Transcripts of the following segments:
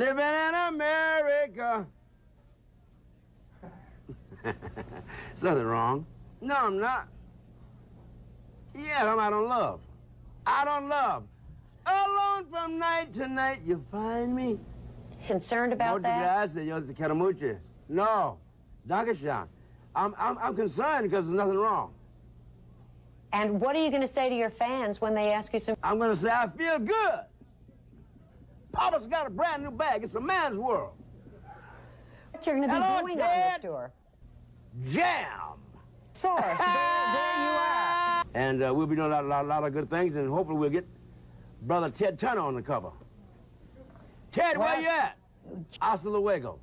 living in America. There's nothing wrong. No, I'm not. Yeah, I'm out on love. Out on love. Alone from night to night, you find me. Concerned about that? No, Dageshan. I'm concerned because there's nothing wrong. And what are you going to say to your fans when they ask you some... I'm going to say I feel good. Papa's got a brand new bag. It's a man's world. What you're going to be doing on this tour? Jam. Source, there you are. And we'll be doing a lot of good things, and hopefully we'll get Brother Ted Turner on the cover. Ted, where you at? Hasta luego.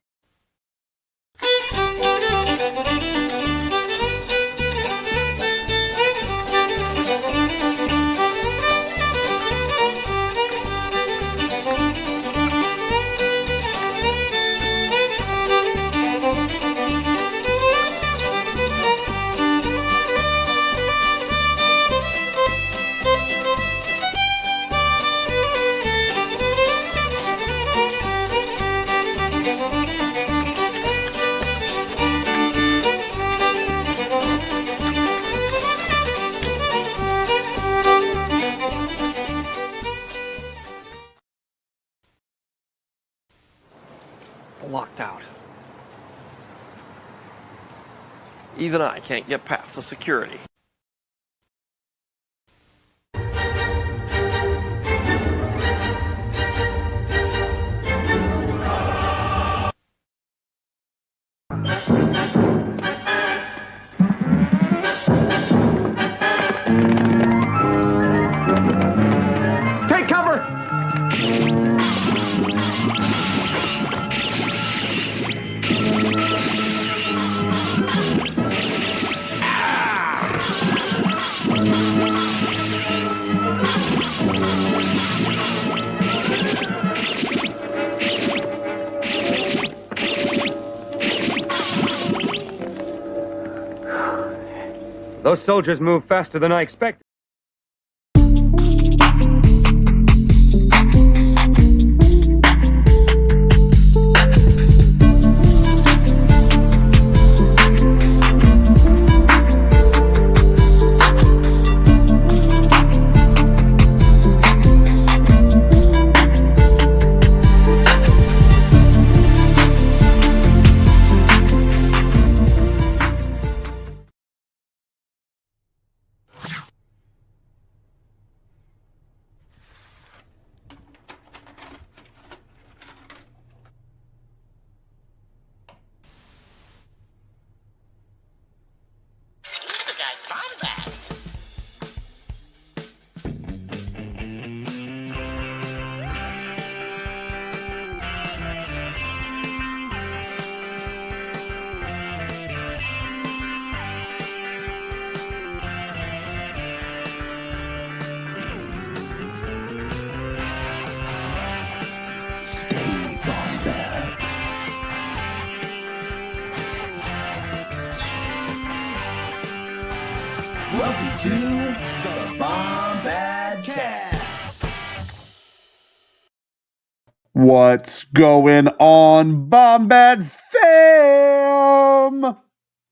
Locked out. Even I can't get past the security. Take cover! Those soldiers move faster than I expected. Welcome to the Bombad Cast. What's going on, Bombad fam?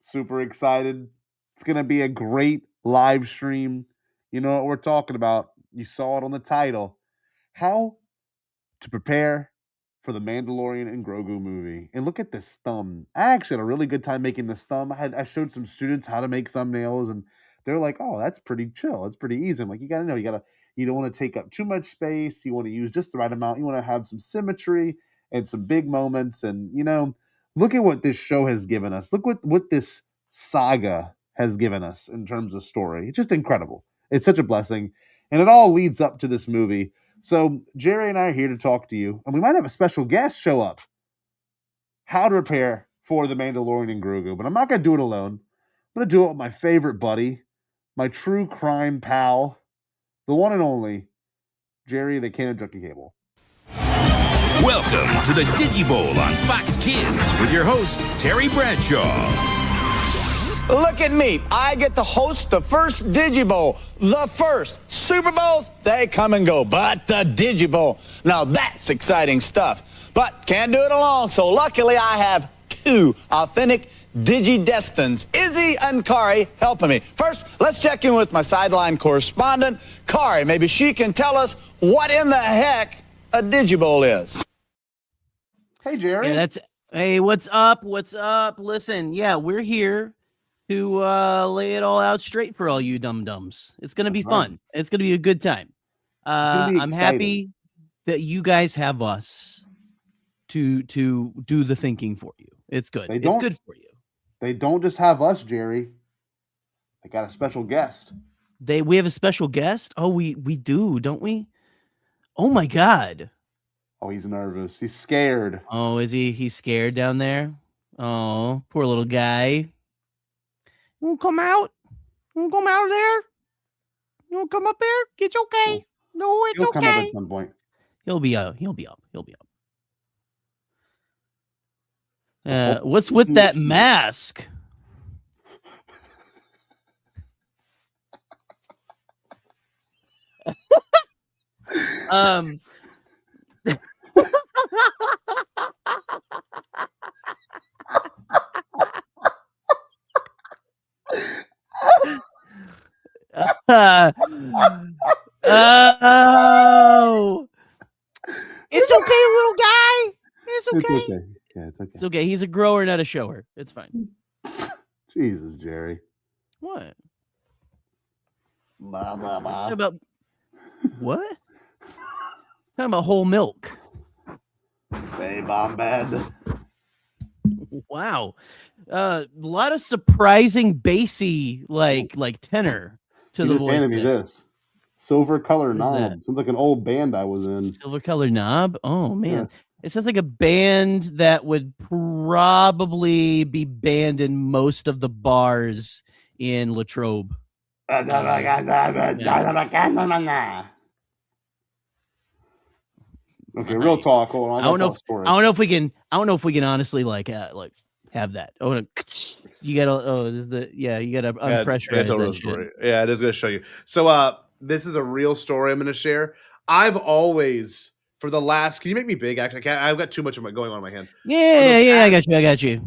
Super excited. It's going to be a great live stream. You know what we're talking about. You saw it on the title. How to prepare for the Mandalorian and Grogu movie. And look at this thumb. I actually had a really good time making this thumb. I showed some students how to make thumbnails, and they're like, oh, that's pretty chill. It's pretty easy. I'm like, you got to know, you don't want to take up too much space. You want to use just the right amount. You want to have some symmetry and some big moments. And, look at what this show has given us. Look what this saga has given us in terms of story. It's just incredible. It's such a blessing. And it all leads up to this movie. So Jerry and I are here to talk to you. And we might have a special guest show up. How to prepare for the Mandalorian and Grogu. But I'm not going to do it alone. I'm going to do it with my favorite buddy, my true crime pal, the one and only, Jerry the Cannon Junkie Cable. Welcome to the Digibowl on Fox Kids with your host, Terry Bradshaw. Look at me. I get to host the first Digibowl. The first. Super Bowls, they come and go. But the Digibowl, now that's exciting stuff. But can't do it alone, so luckily I have two authentic Digi-Destins, Izzy and Kari, helping me. First, let's check in with my sideline correspondent, Kari. Maybe she can tell us what in the heck a Digibowl is. Hey, Jerry. Yeah, hey, what's up? What's up? Listen, yeah, we're here to lay it all out straight for all you dum-dums. It's going to be fun. It's going to be a good time. I'm happy that you guys have us to do the thinking for you. It's good. It's good for you. They don't just have us, Jerry. They got a special guest. We have a special guest? Oh, we do, don't we? Oh my God. Oh, he's nervous. He's scared. Oh, is he? He's scared down there? Oh, poor little guy. You won't come out? You won't come out of there? You won't come up there? It's okay. No, it's He'll okay. come up at some point. He'll be up. He'll be up. What's with that mask? Oh, it's okay, little guy. It's okay. It's okay. Yeah, it's okay. It's okay. He's a grower, not a shower. It's fine. Jesus, Jerry. What? Blah, blah, blah. Talking about what? Talking about whole milk. Babe, I'm bad. Wow. A lot of surprising bassy like tenor to the Just voice. handed me this silver color What is knob. that? Sounds like an old band I was in. Silver color knob. Oh man. It sounds like a band that would probably be banned in most of the bars in Latrobe. Okay, real talk. Hold on. I don't know if we can honestly like have that. Oh, you gotta. You gotta unpressurize It's a real that story. shit. Yeah, it is going to show you. So, this is a real story I'm going to share. I've always, for the last, can you make me big? Actually, I've got too much going on in my hand. Yeah, I got you.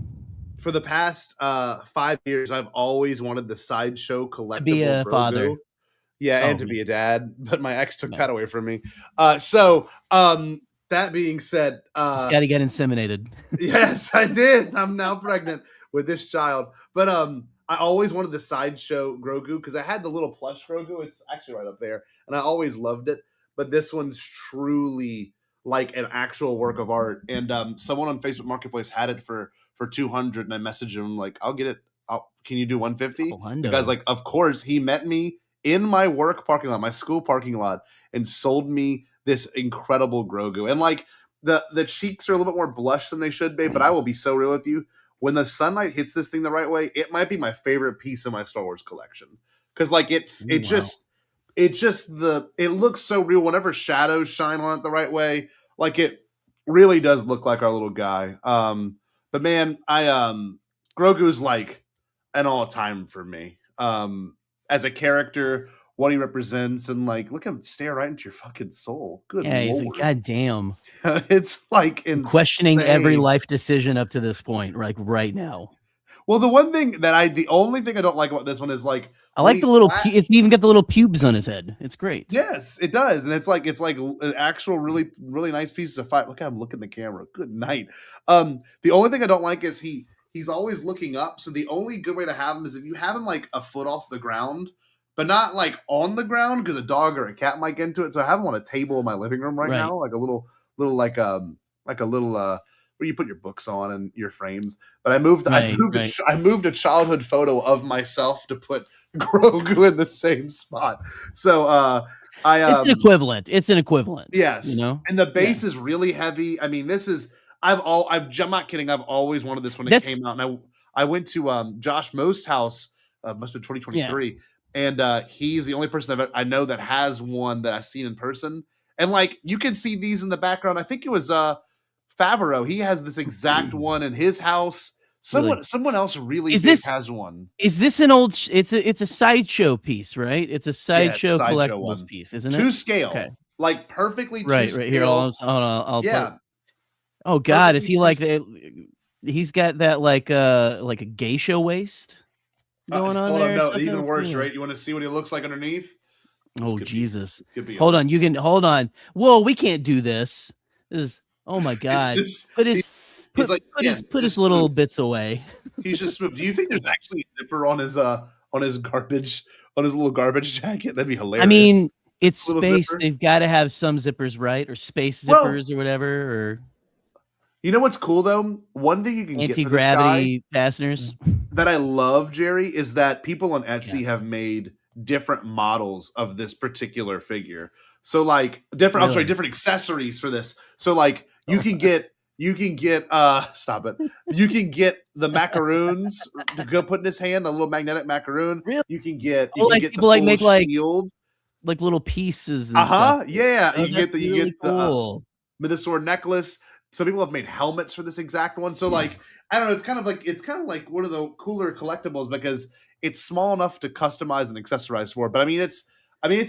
For the past 5 years, I've always wanted the sideshow collectible. Be a Grogu. father. Yeah, and to be a dad, but my ex took that away from me. That being said, Scotty got inseminated. Yes, I did. I'm now pregnant with this child. But I always wanted the sideshow Grogu because I had the little plush Grogu. It's actually right up there, and I always loved it. But this one's truly like an actual work of art. And someone on Facebook Marketplace had it for 200, and I messaged him like, "I'll get it. Can you do 150?" The guy's like, "Of course." He met me in my work parking lot, my school parking lot, and sold me this incredible Grogu. And like the cheeks are a little bit more blush than they should be, but I will be so real with you. When the sunlight hits this thing the right way, it might be my favorite piece of my Star Wars collection. Because like it looks so real whenever shadows shine on it the right way. Like it really does look like our little guy. But man, Grogu's like an all-time for me. As a character, what he represents, and like look at him stare right into your fucking soul. Good Lord. He's like, God damn. It's like questioning every life decision up to this point, like right now. Well, the only thing I don't like about this one is like I like the little. It's even got the little pubes on his head. It's great. Yes, it does, and it's like an actual really really nice piece of fight. Look at him look in the camera. Good night. The only thing I don't like is he's always looking up. So the only good way to have him is if you have him like a foot off the ground, but not like on the ground because a dog or a cat might get into it. So I have him on a table in my living room right now, like a little like a little where you put your books on and your frames. But I moved a childhood photo of myself to put Grogu in the same spot. So it's an equivalent. It's an equivalent. Yes, you know, and the base is really heavy. I mean, this is I'm not kidding. I've always wanted this when it came out, and I went to Josh Most house. Must have been 2023, and he's the only person I know that has one that I've seen in person. And like you can see these in the background. I think it was Favreau. He has this exact one in his house. Someone else really Is big this- has one. Is this an old? It's a sideshow piece, right? It's a sideshow sideshow collectibles one. piece, isn't it? To scale, Okay. like perfectly Right to here. scale. I'll yeah. put- Oh God, is Perfectly he like to- the? He's got that like a geisha waist going on hold there. on, or no, something? even What's worse, going on? right? You want to see what he looks like underneath? Oh Jesus! Be Hold on, hold on. Whoa, we can't do this. This is oh my God. just- put his he's like, put his little bits away. He's just smooth. Do you think there's actually a zipper on his garbage on his little garbage jacket? That'd be hilarious. I mean, it's Little space. zipper. They've got to have some zippers, right? Or space Well, zippers or whatever, or you know what's cool though? One thing you can get for this guy anti-gravity fasteners. that I love, Jerry, is that people on Etsy have made different models of this particular figure. So like different, Really? different accessories for this. So like you can get stop it. You can get the macaroons to go put in his hand, a little magnetic macaroon. Really? You can get People the like full make like shield. like little pieces and stuff. Yeah. Oh, You get the that's really cool. Mythosaur necklace. Some people have made helmets for this exact one. So like I don't know, it's kind of like one of the cooler collectibles because it's small enough to customize and accessorize for. But I mean it's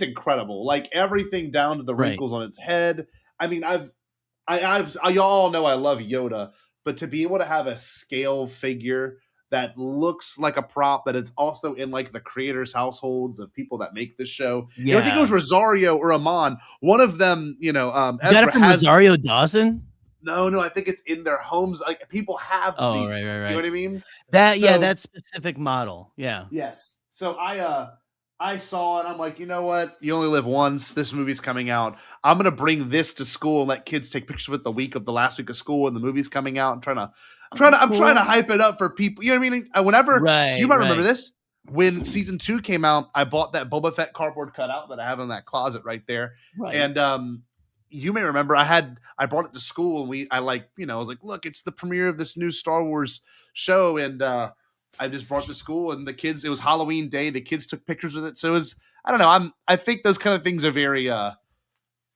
incredible. Like everything down to the Right. wrinkles on its head. I mean, y'all know I love Yoda, but to be able to have a scale figure that looks like a prop, that it's also in like the creators' households of people that make this show. You know, I think it was Rosario or Amon. One of them, You got Ezra it from Rosario Dawson? No, I think it's in their homes. Like people have Oh, these. right. You know what I mean? That specific model. Yeah. Yes. So I saw it. I'm like, you know what? You only live once. This movie's coming out. I'm gonna bring this to school and let kids take pictures of it the last week of school, and the movie's coming out. I'm trying to hype it up for people. You know what I mean? Whenever, Right, you might remember this when season 2 came out. I bought that Boba Fett cardboard cutout that I have in that closet right there. Right. And you may remember I brought it to school and I was like, look, it's the premiere of this new Star Wars show, and I just brought it to school, and the kids, it was Halloween day. The kids took pictures with it. So it was, I don't know. I think those kind of things are very, I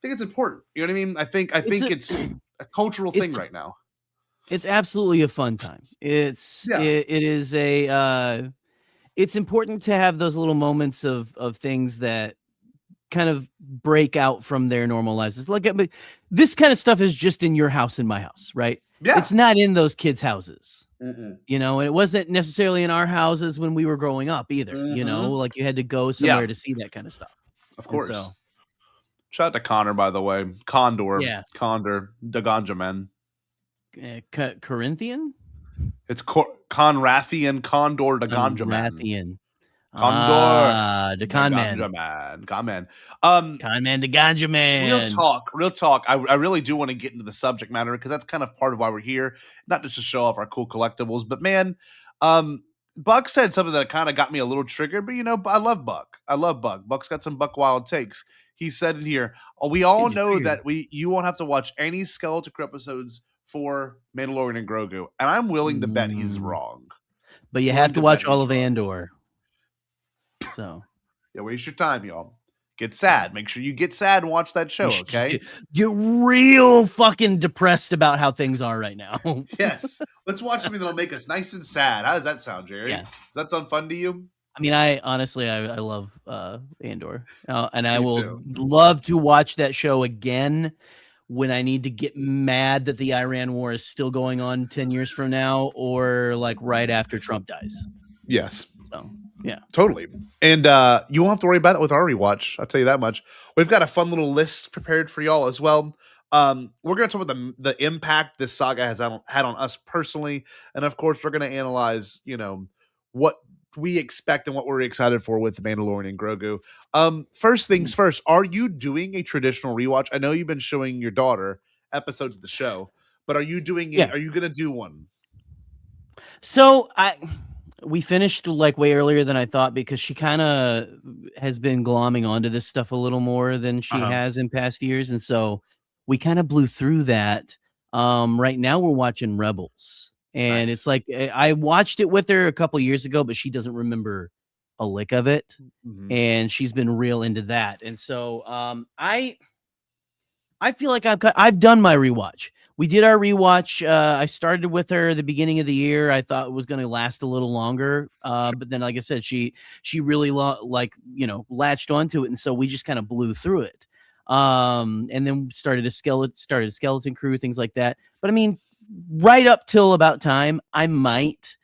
think it's important. You know what I mean? I think it's a cultural thing right now. It's absolutely a fun time. It is it's important to have those little moments of things that kind of break out from their normal lives. It's like this kind of stuff is just in your house and my house, right? Yeah. It's not in those kids' houses. Mm-mm. You know, and it wasn't necessarily in our houses when we were growing up either. You know, like you had to go somewhere to see that kind of stuff. Of course. So, shout out to Connor, by the way. Condor. Yeah. Condor. The Ganja Man. Corinthian? It's Conrathian Condor the Ganja Man. Conrathian. Condor. The Con Man. Ganja Man. Con Man. Con Man, the Ganja Man. Real talk. I really do want to get into the subject matter because that's kind of part of why we're here. Not just to show off our cool collectibles, but man, Buck said something that kind of got me a little triggered, but I love Buck. Buck's got some Buck wild takes. He said in here, we all know that you won't have to watch any Skeleton Crew episodes for Mandalorian and Grogu, and I'm willing to bet he's wrong. But you have to watch all of Andor. So yeah, waste your time, y'all. Get sad. Make sure you get sad and watch that show, okay? You're real fucking depressed about how things are right now. Yes. Let's watch something that'll make us nice and sad. How does that sound, Jerry? Yeah. Does that sound fun to you? I mean, I honestly love Andor, and I Me will too. love to watch that show again when I need to get mad that the Iran war is still going on 10 years from now, or like right after Trump dies. Yes. So yeah, totally. And you won't have to worry about it with our rewatch. I'll tell you that much. We've got a fun little list prepared for y'all as well. We're going to talk about the impact this saga has had on us personally, and of course, we're going to analyze, what we expect and what we're excited for with the Mandalorian and Grogu. First things first, are you doing a traditional rewatch? I know you've been showing your daughter episodes of the show, but are you doing it? Yeah. Are you going to do one? So we finished like way earlier than I thought because she kind of has been glomming onto this stuff a little more than she has in past years, and so we kind of blew through that. Right now we're watching Rebels. And It's like I watched it with her a couple years ago, but she doesn't remember a lick of it. Mm-hmm. And she's been real into that. And so I feel like I've done my rewatch. We did our rewatch. I started with her at the beginning of the year. I thought it was going to last a little longer, but then, like I said, she really latched onto it, and so we just kind of blew through it. And then started a skeleton crew, things like that. But I mean, right up till about time, I might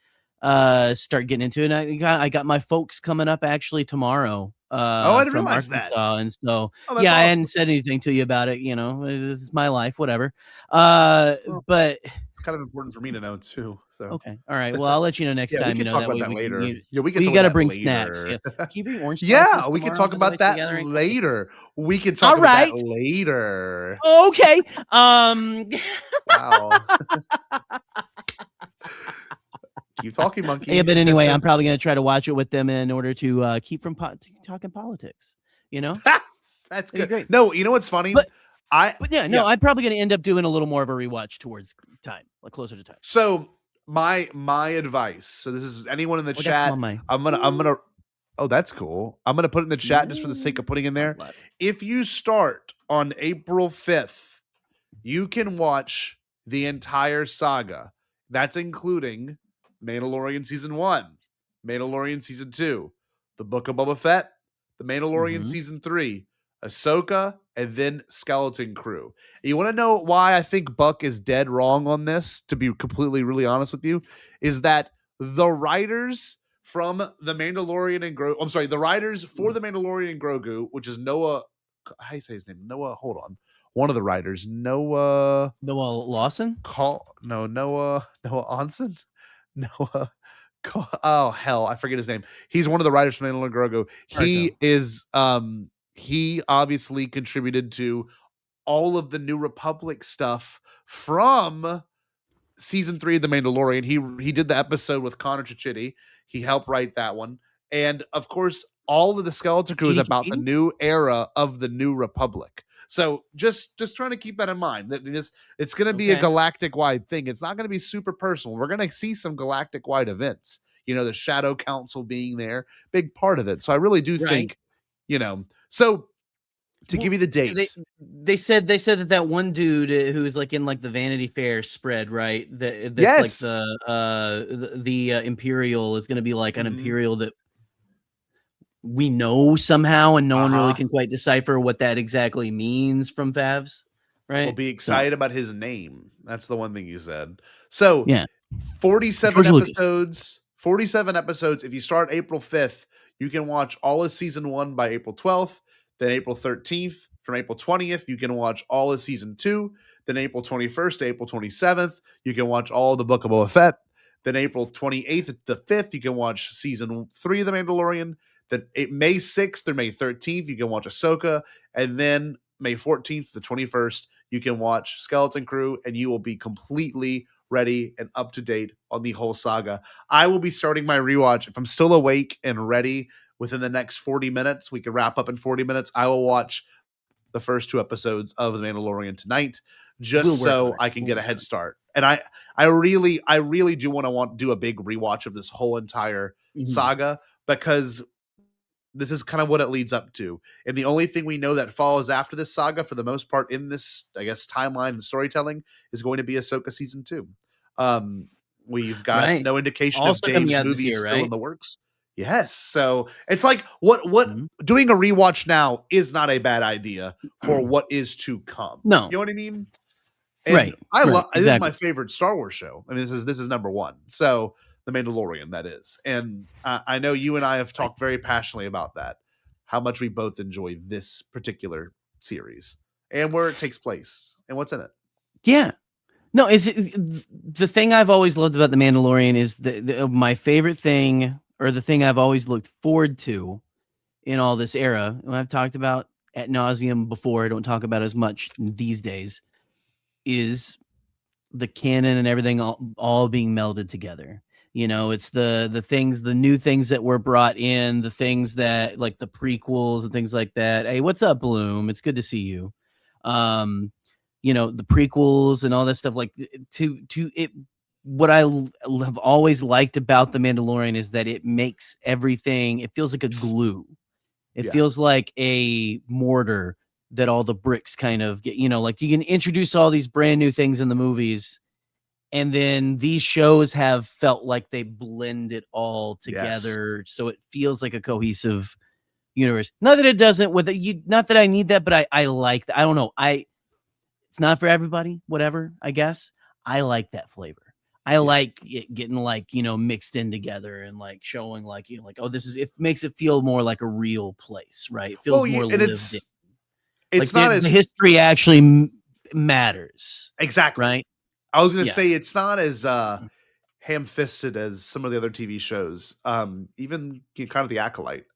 start getting into it. And I got my folks coming up actually tomorrow. I didn't from realize Arkansas, that. and so Oh, yeah, I awesome. hadn't said anything to you about it. You know, this is my life, whatever. Well, But it's kind of important for me to know too. So okay, all right. Well, I'll let you know next yeah, time. we can talk about that we later. Can, Yeah, we can. you talk got to about bring that snacks. later. Yeah. Can you bring orange? Yeah, we can tomorrow, talk by the way, about that together? later. We can talk All about right. that later. Okay. Wow. Keep talking, monkey. Yeah, but anyway, I'm probably going to try to watch it with them in order to keep from talking politics. You know, That's It'd be good. great. No, you know what's funny? But I'm I'm probably going to end up doing a little more of a rewatch towards time, like closer to time. So my advice. So this is anyone in the chat. I'm gonna. Oh, that's cool. I'm gonna put it in the chat just for the sake of putting in there. If you start on April 5th, you can watch the entire saga. That's including Mandalorian season 1, Mandalorian season 2, the Book of Boba Fett, the Mandalorian season 3, Ahsoka, and then Skeleton Crew. And you want to know why I think Buck is dead wrong on this, to be completely really honest with you, is that the writers from the Mandalorian and Grogu, I'm sorry, the writers for the Mandalorian and Grogu, which is Noah, how do you say his name? Noah, hold on. One of the writers, Noah Lawson? Noah Onsen? Noah. Oh hell, I forget his name. He's one of the writers from Mandalorian and Grogu. He is he obviously contributed to all of the New Republic stuff from season 3 of The Mandalorian. He did the episode with Connor Chichiti. He helped write that one. And of course, all of the Skeleton Crew is about the new era of the New Republic. So just trying to keep that in mind. That it's going to be a galactic wide thing. It's not going to be super personal. We're going to see some galactic wide events. You know, the Shadow Council being there, big part of it. So I really do think, you know. So to give you the dates, they said that one dude who's like in like the Vanity Fair spread, right? That's yes, like the Imperial is going to be like an Imperial that we know somehow, and no one really can quite decipher what that exactly means from Favs, right? We'll be excited about his name. That's the one thing you said. So yeah, 47 episodes. 47 episodes. If you start April 5th, you can watch all of season 1 by April 12th. Then April 13th, from April 20th, you can watch all of season 2. Then April 21st to April 27th, you can watch all of the Book of Boba Fett. Then April 28th to the 5th, you can watch season 3 of The Mandalorian. Then May 6th through May 13th, you can watch Ahsoka. And then May 14th to the 21st, you can watch Skeleton Crew, and you will be completely ready and up to date on the whole saga. I will be starting my rewatch. If I'm still awake and ready within the next 40 minutes, we can wrap up in 40 minutes. I will watch the first 2 episodes of The Mandalorian tonight, just so I can get a head start. And I really do want to do a big rewatch of this whole entire saga, because this is kind of what it leads up to. And the only thing we know that follows after this saga, for the most part, in this, I guess, timeline and storytelling, is going to be Ahsoka season 2. We've got no indication also of Dave's movie still in the works. Yes. So it's like what doing a rewatch now is not a bad idea for what is to come. No. You know what I mean? And I love this is my favorite Star Wars show. I mean, this is number 1. So The Mandalorian, that is. And I know you and I have talked very passionately about that, how much we both enjoy this particular series and where it takes place and what's in it. Yeah. No, the thing I've always loved about The Mandalorian is my favorite thing, or the thing I've always looked forward to in all this era, and I've talked about ad nauseum before, I don't talk about as much these days, is the canon and everything all being melded together. You know, it's the things, the new things that were brought in, the things that like the prequels and things like that. Hey, what's up, Bloom? It's good to see you. You know, the prequels and all that stuff, like what I have always liked about The Mandalorian is that it makes everything, it feels like a glue. It feels like a mortar that all the bricks kind of get, like you can introduce all these brand new things in the movies, and then these shows have felt like they blend it all together. So it feels like a cohesive universe. Not that it doesn't not that I need that, but I like that. I don't know. It's not for everybody, whatever, I guess. I like that flavor. I like it getting mixed in together and like showing oh, it makes it feel more like a real place, right? It feels more lived in. It's not as the history actually matters. Exactly. Right. I was going to say it's not as ham-fisted as some of the other TV shows. Even kind of The Acolyte.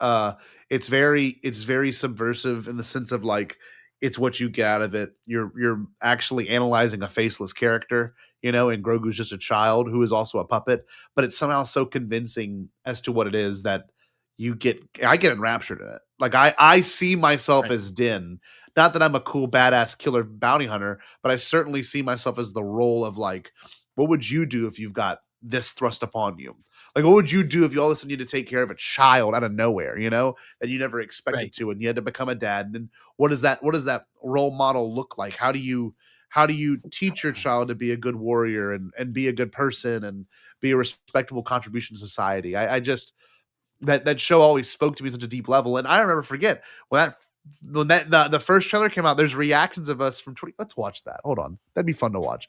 It's very subversive in the sense of like it's what you get out of it. You're actually analyzing a faceless character, and Grogu's just a child who is also a puppet, but it's somehow so convincing as to what it is that I get enraptured in it. Like I see myself as Din. Not that I'm a cool, badass killer bounty hunter, but I certainly see myself as the role of like, what would you do if you've got this thrust upon you? Like, what would you do if you all of a sudden need to take care of a child out of nowhere, that you never expected to, and you had to become a dad? And then what does that role model look like? How do you teach your child to be a good warrior and be a good person and be a respectable contribution to society? I just that show always spoke to me at such a deep level, and I forget when the first trailer came out. There's reactions of us from 20. Let's watch that. Hold on, that'd be fun to watch.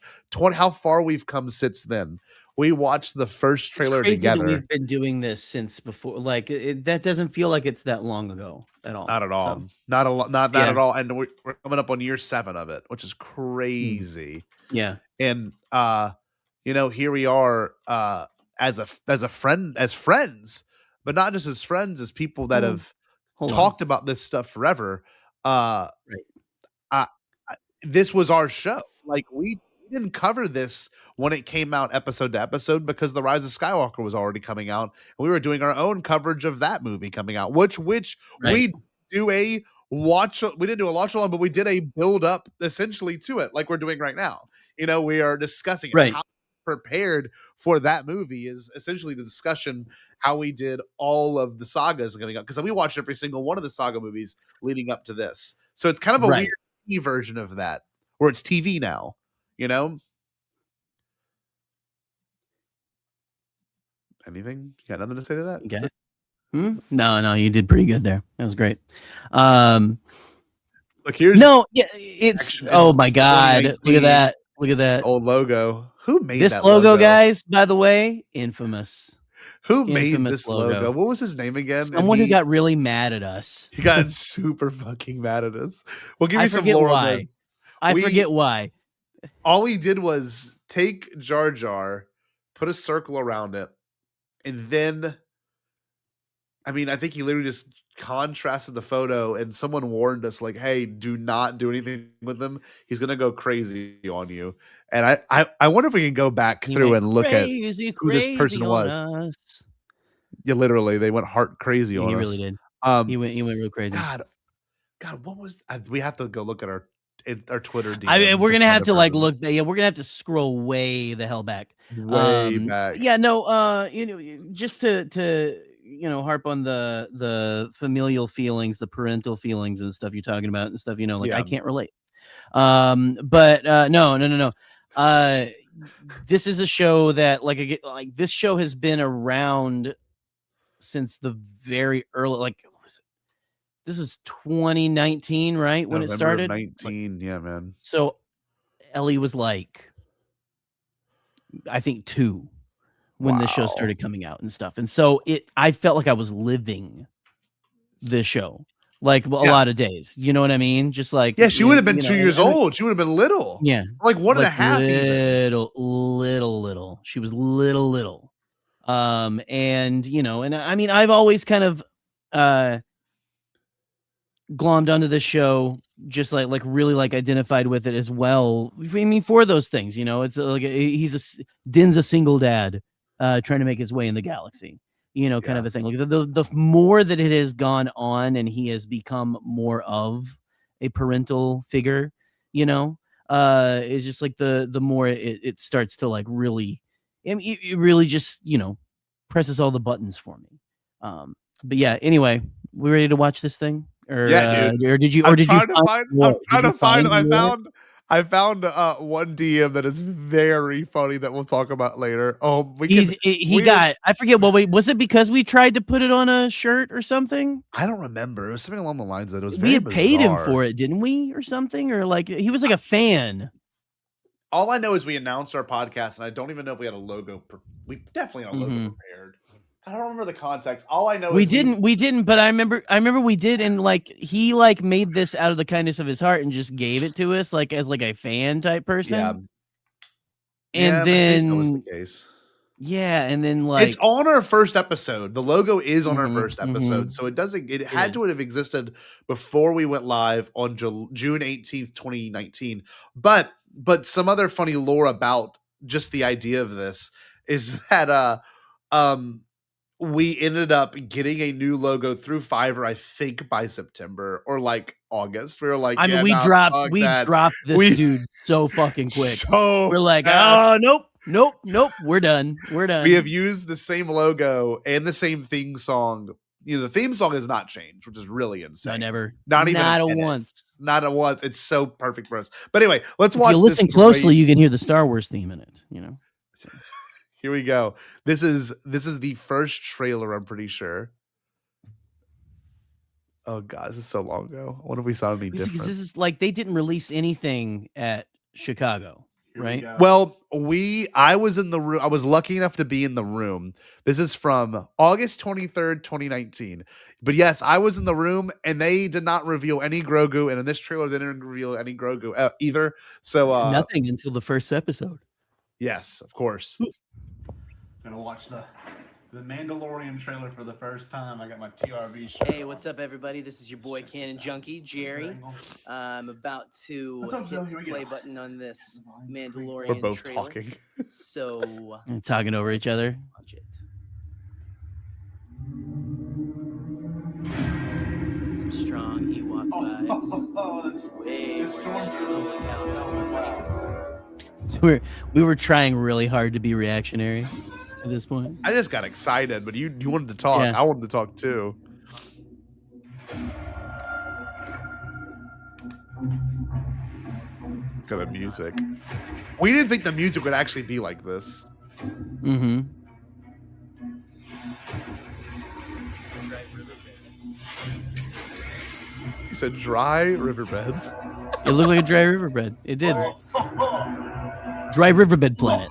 How far we've come since then. We watched the first trailer together. We've been doing this since before. Like that doesn't feel like it's that long ago at all. Not at all. So, not at all. And we're coming up on year 7 of it, which is crazy. Yeah. And here we are as friends, but not just as friends, as people that have talked about this stuff forever. This was our show. Like we didn't cover this when it came out episode to episode because The Rise of Skywalker was already coming out. And we were doing our own coverage of that movie coming out, which we do a watch. We didn't do a watch along, but we did a build up essentially to it, like we're doing right now. We are discussing it. How prepared for that movie is essentially the discussion how we did all of the sagas coming up, because we watched every single one of the saga movies leading up to this. So it's kind of a weird TV version of that, where it's TV now, Anything? You got nothing to say to that? Okay. No, you did pretty good there. That was great. Look, here's it's oh my god, look at that old logo. Who made this that logo, guys? By the way, infamous. Who made this logo? What was his name again? Someone who got really mad at us. He got super fucking mad at us. We'll give you some lore on this. I forget why. All he did was take Jar Jar, put a circle around it, and then, I think he literally just contrasted the photo, and someone warned us, like, hey, do not do anything with him. He's going to go crazy on you. And I wonder if we can go back through and look at who this person was. Us. Yeah, literally, they went heart crazy on us. He really did. He went real crazy. God, what was? We have to go look at our Twitter DMs. We're gonna have to look. Yeah, we're gonna have to scroll way the hell back. Way back. Yeah, no. Just to harp on the familial feelings, the parental feelings and stuff you're talking about and stuff. I can't relate. But no. This is a show that this show has been around since the very early, this was 2019, right? When November it started 19. Yeah, man. So Ellie was I think 2 when the show started coming out and stuff. And so I felt like I was living this show. A lot of days, you know what I mean? Just she would have been 2 years old. She would have been little. Yeah, 1.5. Little. She was little. And I've always kind of glommed onto this show, just really identified with it as well. For those things, it's Din's a single dad, trying to make his way in the galaxy. Kind of a thing. The more that it has gone on and he has become more of a parental figure, it's just the more it starts to really, it really just, presses all the buttons for me. But yeah, anyway, we ready to watch this thing? Or Yeah, dude. or did you I'm find trying to find. more? I found one DM that is very funny that we'll talk about later. He got, I forget. Well, wait, was it because we tried to put it on a shirt or something? I don't remember. It was something along the lines that it was We very had paid him bizarre. for it, didn't we, or something? Or like he was like a fan. All I know is we announced our podcast, and I don't even know if we had a logo. We definitely had a logo prepared. I don't remember the context. All I know We is didn't, but I remember we did, and like he like made this out of the kindness of his heart and just gave it to us like as like a fan type person. Yeah. And then I think that was the case. Yeah, and then like it's on our first episode. The logo is on our first episode, so it had to have existed before we went live on June 18th, 2019. But some other funny lore about just the idea of this is that we ended up getting a new logo through Fiverr, I think by September or like August. We were like, we dropped this dude so fucking quick. So we're like, nope, we're done. We have used the same logo and the same theme song. The theme song has not changed, which is really insane. Not a once. It's so perfect for us. But anyway, let's watch. If you listen closely, you can hear the Star Wars theme in it. Here we go. This is the first trailer, I'm pretty sure. Oh god, this is so long ago. I wonder if we saw any different. Because this is like they didn't release anything at Chicago, right? Well, I was in the room. I was lucky enough to be in the room. This is from August 23rd, 2019. But yes, I was in the room, and they did not reveal any Grogu, and in this trailer, they didn't reveal any Grogu either. So nothing until the first episode. Yes, of course. Gonna watch the Mandalorian trailer for the first time. I got my TRV shirt. Hey, what's up, everybody? This is your boy Cannon Junkie, Jerry. I'm about to hit the play button on this Mandalorian We're both trailer. talking. So talking over each other. Watch it. Some strong Ewok vibes. Way more sensual than Cal. So we were trying really hard to be reactionary at this point. I just got excited, but you wanted to talk. Yeah. I wanted to talk too. Look at the music. We didn't think the music would actually be like this. Mm-hmm. You said dry riverbeds. It looked like a dry riverbed. It did. Dry riverbed planet.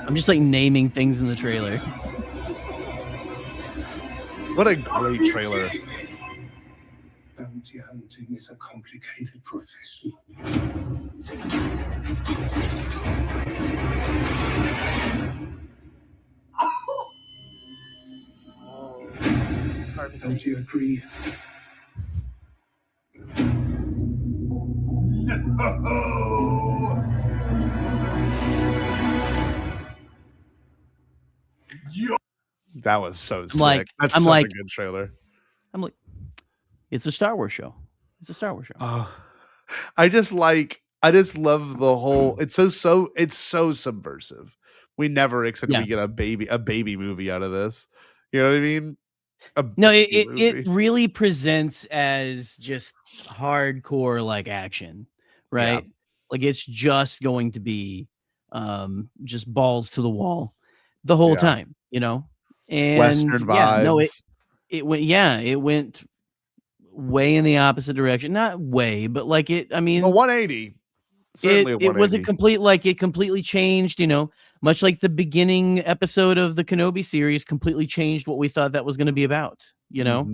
I'm just like naming things in the trailer. What a great trailer. Bounty hunting is a complicated profession. Don't you agree? That was so sick. That's I'm such like, a good trailer. I'm like, it's a Star Wars show. It's a Star Wars show. I just love the whole. It's so subversive. We never expected to get a baby movie out of this. You know what I mean? No, it really presents as just hardcore like action, right? Yeah. Like it's just going to be just balls to the wall the whole time, and Western vibes. It went way in the opposite direction. Not way, but like it. I mean, a 180. Certainly, it was a complete it completely changed. Much like the beginning episode of the Kenobi series completely changed what we thought that was going to be about. God,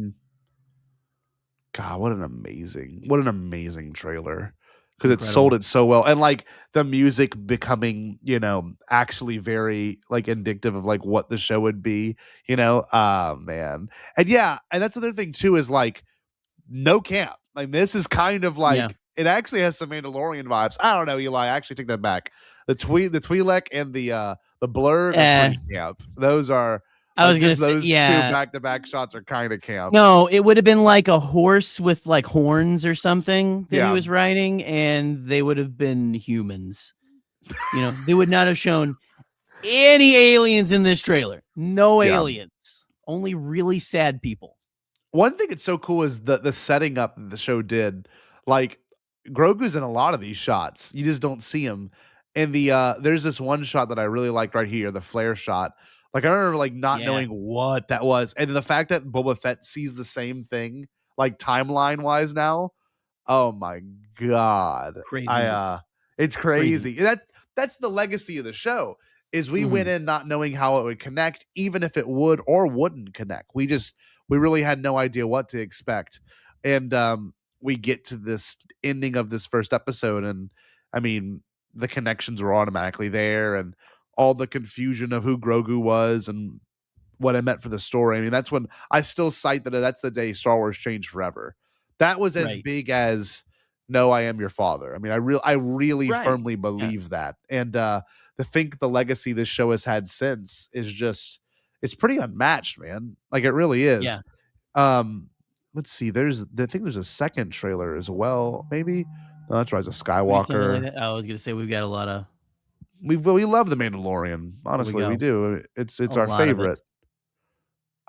what an amazing trailer. Because it sold it so well, and like the music becoming, actually very like indicative of like what the show would be, man, and that's another thing too is like no camp. Like this is kind of like it actually has some Mandalorian vibes. I don't know, Eli. I actually take that back. The Twi'lek and the Blur camp. Those are I was Like, gonna just say, those yeah. two back-to-back shots are kind of camp. No, it would have been like a horse with like horns or something that he Yeah. was riding, and they would have been humans. You know, they would not have shown any aliens in this trailer. No Yeah. aliens. Only really sad people. One thing that's so cool is the setting up that the show did. Like, Grogu's in a lot of these shots. You just don't see him. And there's this one shot that I really liked right here, the flare shot. Like, I remember like not knowing what that was. And then the fact that Boba Fett sees the same thing, like timeline wise now. Oh my God. Craziness. It's crazy. That's the legacy of the show. Is we went in not knowing how it would connect, even if it would or wouldn't connect. We really had no idea what to expect. And we get to this ending of this first episode, and I mean, the connections were automatically there, and all the confusion of who Grogu was and what it meant for the story. I mean, that's when I still cite that's the day Star Wars changed forever. That was as big as "No, I am your father." I mean, I really firmly believe that. And to think the legacy this show has had since is just, it's pretty unmatched, man. Like, it really is. Yeah. Let's see. I think there's a second trailer as well. Maybe. No, that's Rise of Something Skywalker. like that. I was gonna say we've got a lot of. We love the Mandalorian. Honestly, we do. It's our favorite.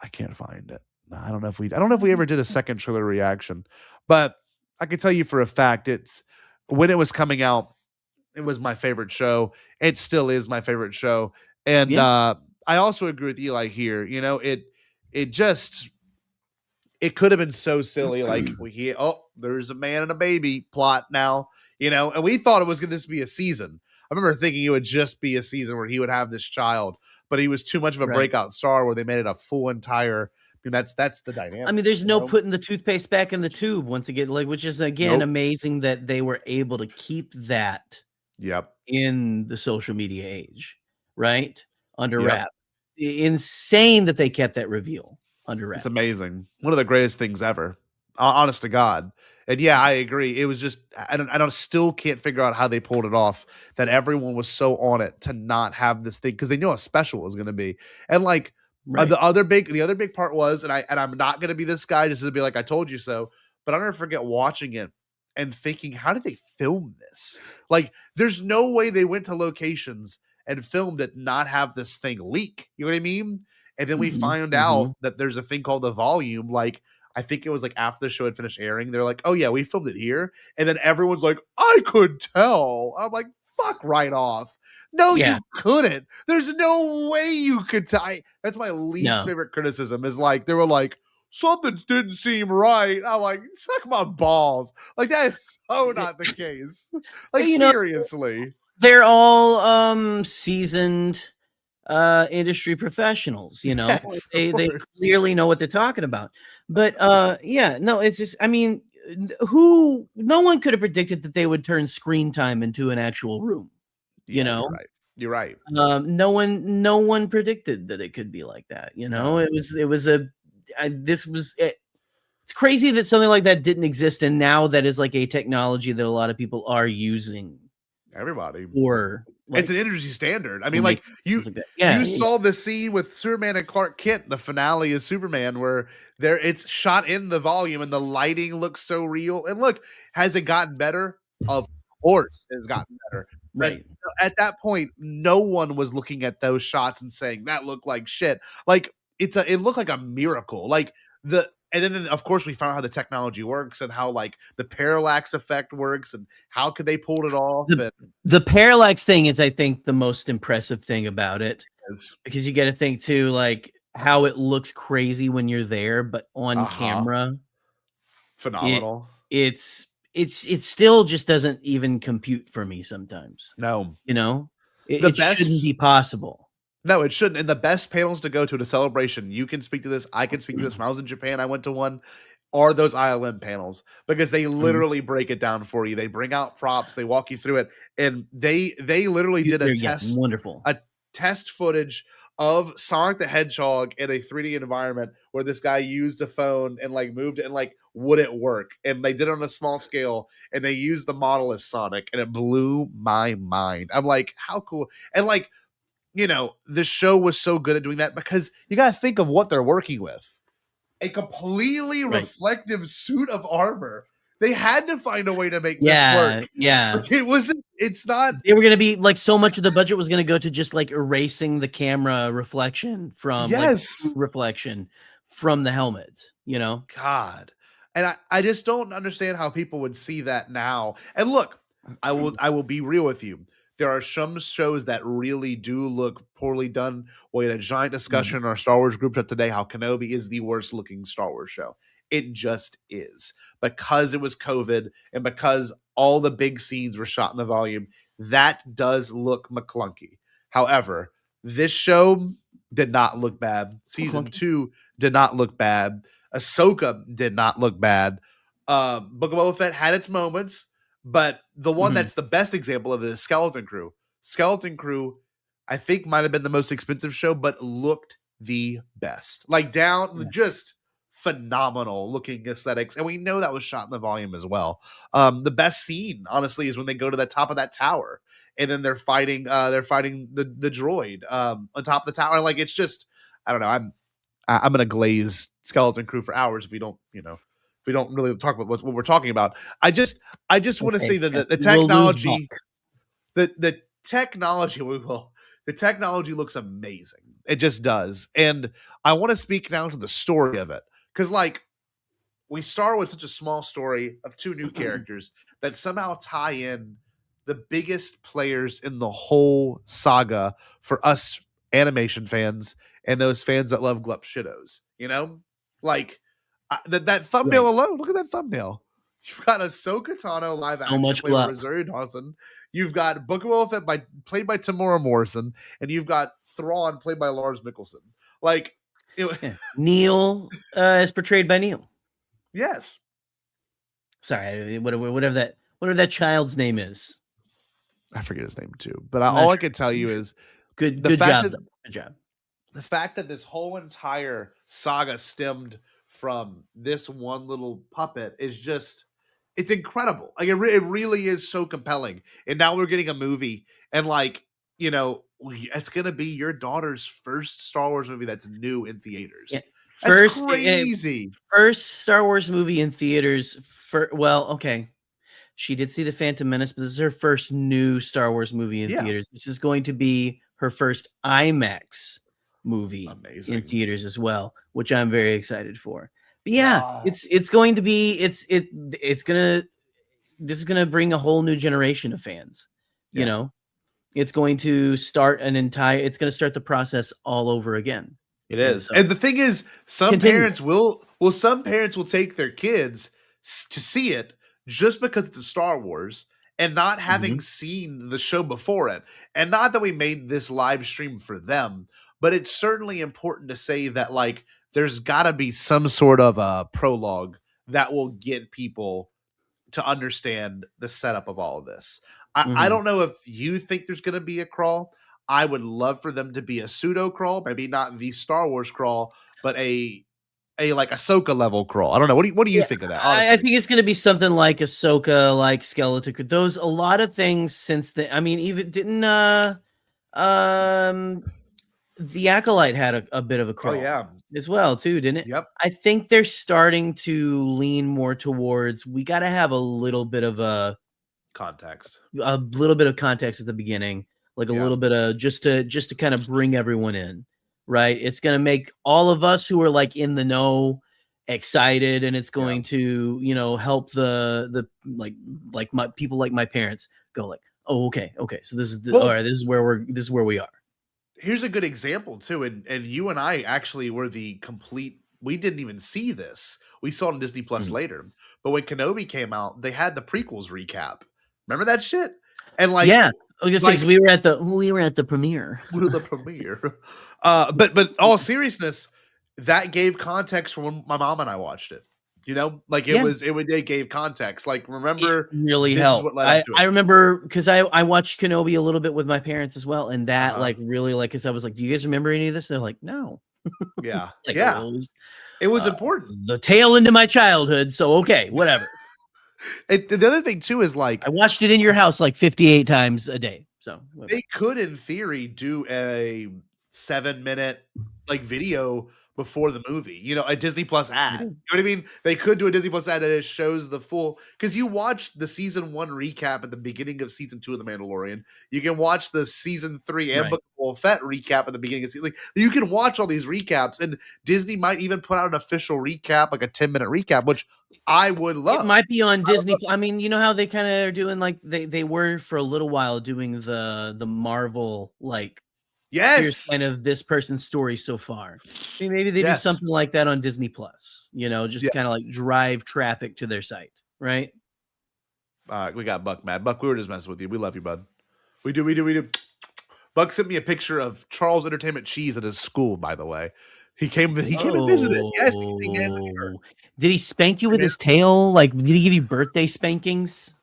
I can't find it. No, I don't know if we ever did a second trailer reaction, but I can tell you for a fact, it's when it was coming out, it was my favorite show. It still is my favorite show. And I also agree with Eli here. You know, it could have been so silly. Like, there's a man and a baby plot now, you know, and we thought it was going to be a season. I remember thinking it would just be a season where he would have this child, but he was too much of a breakout star where they made it a full entire. I mean, that's the dynamic. I mean, there's no putting the toothpaste back in the tube once again, like, which is again amazing that they were able to keep that. In the social media age, right? Under wrap. Insane that they kept that reveal under wraps. It's amazing. One of the greatest things ever. Honest to God. And yeah, I agree. It was just, I still can't figure out how they pulled it off, that everyone was so on it to not have this thing, because they knew how special it was going to be. And like, the other big part was, and I'm not going to be this guy just to be like, I told you so, but I'll never forget watching it and thinking, how did they film this? Like, there's no way they went to locations and filmed it, not have this thing leak. You know what I mean? And then we find out that there's a thing called the volume. Like, I think it was like after the show had finished airing, they're like, oh yeah, we filmed it here. And then everyone's like, I could tell. I'm like, fuck right off. No, you couldn't. There's no way you could tell. That's my least favorite criticism, is like, they were like, something didn't seem right. I'm like, suck my balls. Like, that is so not the case. Like, seriously. They're all seasoned industry professionals, you know. They clearly know what they're talking about. But it's just, I mean, no one could have predicted that they would turn screen time into an actual room. You know, you're right. No one predicted that it could be like that. You know, it's crazy that something like that didn't exist, and now that is like a technology that a lot of people are using. Everybody, or like, it's an industry standard. I mean, like, you saw the scene with Superman and Clark Kent, the finale of Superman, where it's shot in the volume and the lighting looks so real. And look, has it gotten better? Of course, it's gotten better. Right. But at that point, no one was looking at those shots and saying that looked like shit. Like, it looked like a miracle. Like, and then of course we found out how the technology works and how like the parallax effect works and how could they pull it off. The parallax thing is, I think, the most impressive thing about it, because you got to think too, like, how it looks crazy when you're there, but on camera, phenomenal. It still just doesn't even compute for me sometimes. No, you know, it shouldn't be possible. No, it shouldn't. And the best panels to go to at a celebration, you can speak to this, I can speak to this. When I was in Japan, I went to one, are those ILM panels, because they literally break it down for you. They bring out props, they walk you through it, and they literally did a test footage of Sonic the Hedgehog in a 3D environment where this guy used a phone and like moved it, and like, would it work? And they did it on a small scale, and they used the model as Sonic, and it blew my mind. I'm like, how cool. And like, the show was so good at doing that because you got to think of what they're working with. A completely reflective suit of armor. They had to find a way to make this work. Yeah. It's not. They were going to be like, so much of the budget was going to go to just like erasing the camera reflection from reflection from the helmet, God. And I just don't understand how people would see that now. And look, I will be real with you. There are some shows that really do look poorly done. We had a giant discussion in our Star Wars group chat today how Kenobi is the worst looking Star Wars show. It just is. Because it was COVID and because all the big scenes were shot in the volume, that does look McClunky. However, this show did not look bad. Season 2 did not look bad. Ahsoka did not look bad. Book of Boba Fett had its moments. But the one that's the best example of it is Skeleton Crew. Skeleton Crew, I think, might have been the most expensive show, but looked the best. Like just phenomenal looking aesthetics. And we know that was shot in the volume as well. The best scene, honestly, is when they go to the top of that tower and then they're fighting the droid on top of the tower. Like, it's just, I don't know. I'm gonna glaze Skeleton Crew for hours if we don't, we don't really talk about what we're talking about. I just want to say that the technology, the technology looks amazing. It just does. And I want to speak now to the story of it. Because we start with such a small story of 2 new characters that somehow tie in the biggest players in the whole saga for us animation fans and those fans that love Glup Shittos, that thumbnail alone. Look at that thumbnail. You've got Ahsoka Tano live action played by Rosario Dawson. You've got Book of Boba Fett played by Tamora Morrison, and you've got Thrawn played by Lars Mikkelsen. Neil is portrayed by Neil. Yes. Sorry, whatever that child's name is. I forget his name too. But all I can tell you is good job. Good job. The fact that this whole entire saga stemmed from this one little puppet is just, it's incredible. Like it really is so compelling. And now we're getting a movie and it's going to be your daughter's first Star Wars movie that's new in theaters. Yeah. That's crazy. First Star Wars movie in theaters. She did see The Phantom Menace, but this is her first new Star Wars movie in theaters. This is going to be her first IMAX movie in theaters as well, which I'm very excited for. But this is gonna bring a whole new generation of fans. It's going to start the process all over again. It is. And the thing is, some parents will take their kids to see it just because it's a Star Wars and not having seen the show before it. And not that we made this live stream for them, but it's certainly important to say that there's got to be some sort of a prologue that will get people to understand the setup of all of this. I don't know if you think there's going to be a crawl. I would love for them to be a pseudo crawl, maybe not the Star Wars crawl, but a Ahsoka level crawl. I don't know. What do you think of that? I think it's going to be something like Ahsoka, like Skeleton. A lot of things since even didn't The Acolyte had a bit of a crawl as well too, didn't it? Yep. I think they're starting to lean more towards we got to have a little bit of context at the beginning, a little bit of just to kind of bring everyone in, right? It's going to make all of us who are in the know excited, and it's going to help the my people like my parents go oh okay, so this is all right, this is where we are. Here's a good example too, and you and I actually were the complete. We didn't even see this. We saw it on Disney Plus later. But when Kenobi came out, they had the prequels recap. Remember that shit? And we were at the premiere. We were the premiere. But all seriousness, that gave context for when my mom and I watched it. It gave context. Remember, it really helped. I remember because I watched Kenobi a little bit with my parents as well, and that really because I was like, "Do you guys remember any of this?" They're like, "No." Yeah, it was important. The tail into my childhood. So okay, whatever. The other thing too is I watched it in your house 58 times a day. So whatever. They could, in theory, do a 7-minute like video before the movie. You know, a Disney Plus ad. You know what I mean? They could do a Disney Plus ad that it shows the full, because you watch the season 1 recap at the beginning of season 2 of The Mandalorian. You can watch the season 3 and Book of Boba Fett recap at the beginning of season. Like, you can watch all these recaps, and Disney might even put out an official recap, like a 10-minute recap, which I would love. It might be on Disney. I mean, you know how they kind of are doing, like they were for a little while doing the Marvel, like, here's kind of this person's story so far. I mean, maybe they do something like that on Disney Plus, you know, just kind of like drive traffic to their site, right? All right, we got Buck mad. Buck, we were just messing with you. We love you, bud. We do. Buck sent me a picture of Charles Entertainment Cheese at his school, by the way. He came and visited. Yes, did he spank you with his tail? Like, did he give you birthday spankings?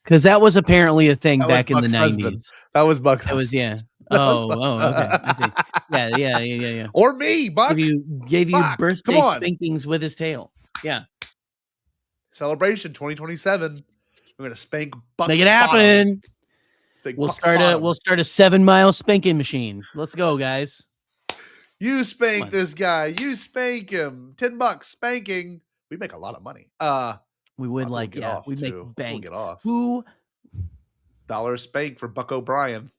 Because that was apparently a thing back in the 90s. That was Buck's. That was, yeah. Okay. I see. Yeah. Or me, Buck. Gave you birthday spankings with his tail. Yeah. Celebration 2027. We're gonna spank Buck's. Make it happen. We'll start a 7-mile spanking machine. Let's go, guys. You spank this guy. You spank him. $10 spanking. We make a lot of money. We would we make bank. We'll get off. Who? $1 spank for Buck O'Brien.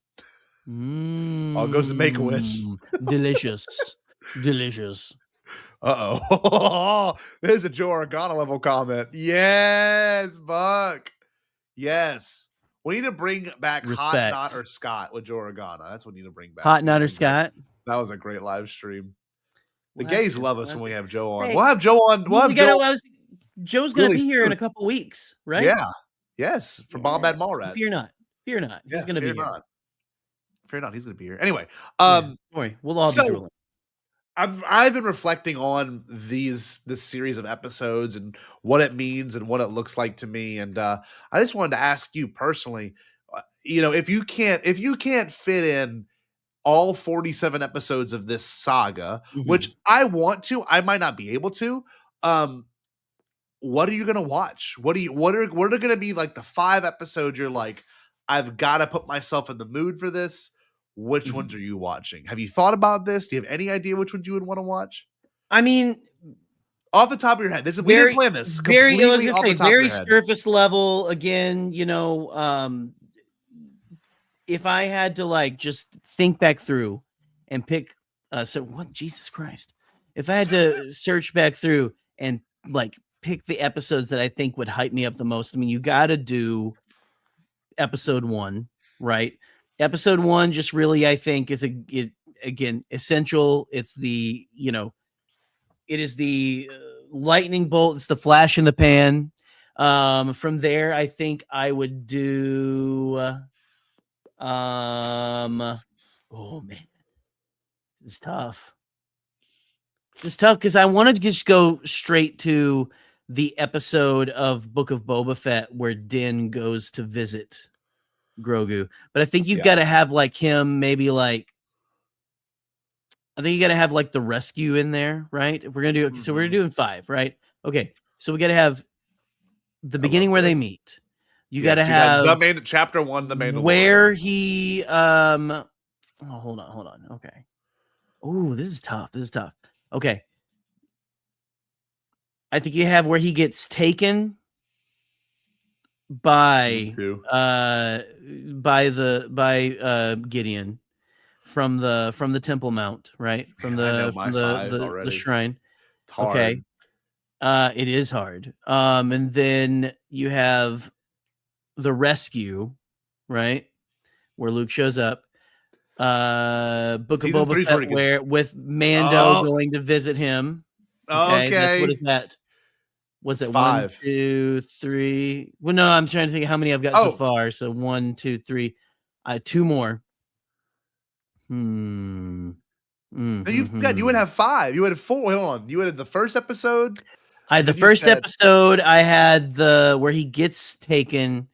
All goes to Make-A-Wish. Delicious. Uh-oh. There's a Joe Organa level comment. Yes, Buck. Yes. We need to bring back Hot Knot or Scott with Joe Organa. That's what we need to bring back. Hot Knot or Scott? That was a great live stream. The gays love us when we have Joe on. We'll have Joe on. Joe's going to be here in a couple weeks, right? Yeah. Yes. For Bombad Mallrats. Fear not. He's going to be here. Fear not. He's going to be here. Anyway. Don't worry. We'll all be drooling. I've been reflecting on this series of episodes and what it means and what it looks like to me. And I just wanted to ask you personally, you know, if you can't fit in all 47 episodes of this saga, which I want to, I might not be able to. What are you going to watch? What are going to be like the 5 episodes you're like, I've got to put myself in the mood for this? Which ones are you watching? Have you thought about this? Do you have any idea which ones you would want to watch? I mean, off the top of your head, we didn't plan this. Very surface level. Again, you know, if I had to like just think back through and pick, Jesus Christ, if I had to search back through and like pick the episodes that I think would hype me up the most, I mean, you got to do episode 1, right? Episode 1 just really, I think, is again essential. It's the, you know, it is the lightning bolt. It's the flash in the pan. From there, I think I would do. Oh man, it's tough. It's tough because I wanted to just go straight to the episode of Book of Boba Fett where Din goes to visit Grogu, but I think you've got to have like him, maybe like, I think you got to have like the rescue in there, right? If we're gonna do it, so we're doing 5, right? Okay, so we got to have the beginning where they meet. You got to have chapter 1, the Mandalorian, where he hold on. Okay. Oh, this is tough. Okay. I think you have where he gets taken by Gideon from the Temple Mount, right? From the shrine. It's hard. Okay. It is hard. And then you have the rescue, right? Where Luke shows up. Book of Boba Fett, where with Mando going to visit him. Okay. What is that? Was it 5? 1, 2, 3? Well, no, I'm trying to think of how many I've got so far. So 1, 2, 3. 2 more. You would have 5. You would have 4. Hold on. You had the first episode. Episode. I had where he gets taken.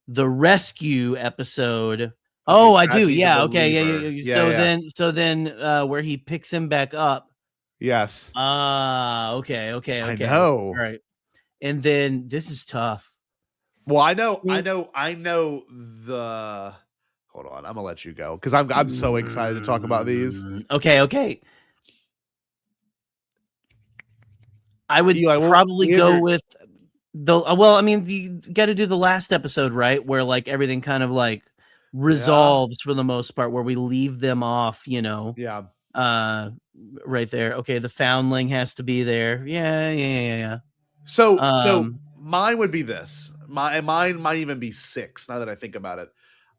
The rescue episode. Oh, I do. Yeah. Okay. Yeah. So then, where he picks him back up. Yes. Okay. I know. All right. And then this is tough. Well, I know the Hold on, I'm gonna let you go because I'm so excited to talk about these. Okay. I would Eli, probably go with the. Well, I mean, you got to do the last episode, right? Where like everything kind of like resolves for the most part, where we leave them off. Yeah. Right there. Okay, the foundling has to be there. Yeah. So mine would be this. Mine might even be 6. Now that I think about it,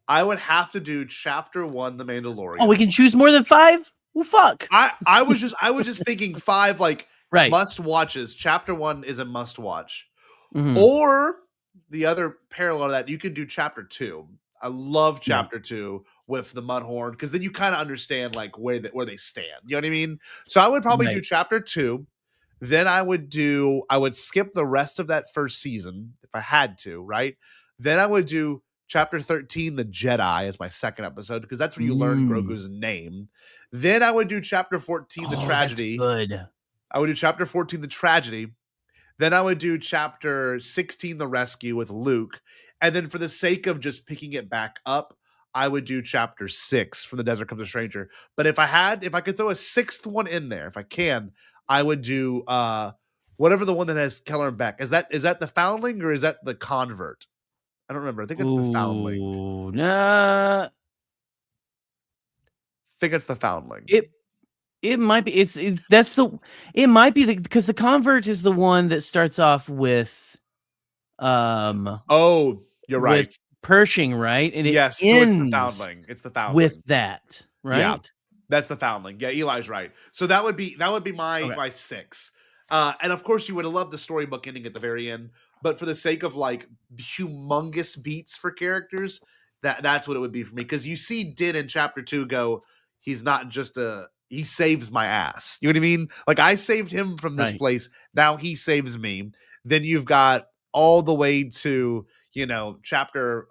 I would have to do chapter 1, The Mandalorian. Oh, we can choose more than 5. Well, fuck. I was just thinking 5 like right. must watches. Chapter 1 is a must watch, Mhm. or the other parallel to that, you can do chapter 2. I love chapter 2 with the Mudhorn because then you kind of understand like where they stand. You know what I mean? So I would probably do chapter 2. Then I would skip the rest of that first season if I had to, right? Then I would do chapter 13, The Jedi, as my second episode, because that's where you learn Grogu's name. Then I would do chapter 14, The Tragedy. That's good. I would do chapter 14, The Tragedy. Then I would do chapter 16, The Rescue with Luke. And then for the sake of just picking it back up, I would do chapter 6, From the Desert Comes a Stranger. But if I could throw a 6th one in there, if I can, I would do whatever the one that has Keller and Beck. Is that the Foundling or is that the Convert? I don't remember. I think it's the Foundling. Nah. I think it's the Foundling. It might be. It might be because the Convert is the one that starts off with Oh, you're right. With Pershing, right? And yes, so it's the Foundling. It's the Foundling. With that, right? Yeah. That's the Foundling. Yeah, Eli's right. So that would be my 6. And of course, you would have loved the storybook ending at the very end. But for the sake of like humongous beats for characters, that's what it would be for me. Because you see Din in chapter 2 go, he's not just he saves my ass. You know what I mean? Like I saved him from this place. Now he saves me. Then you've got all the way to, chapter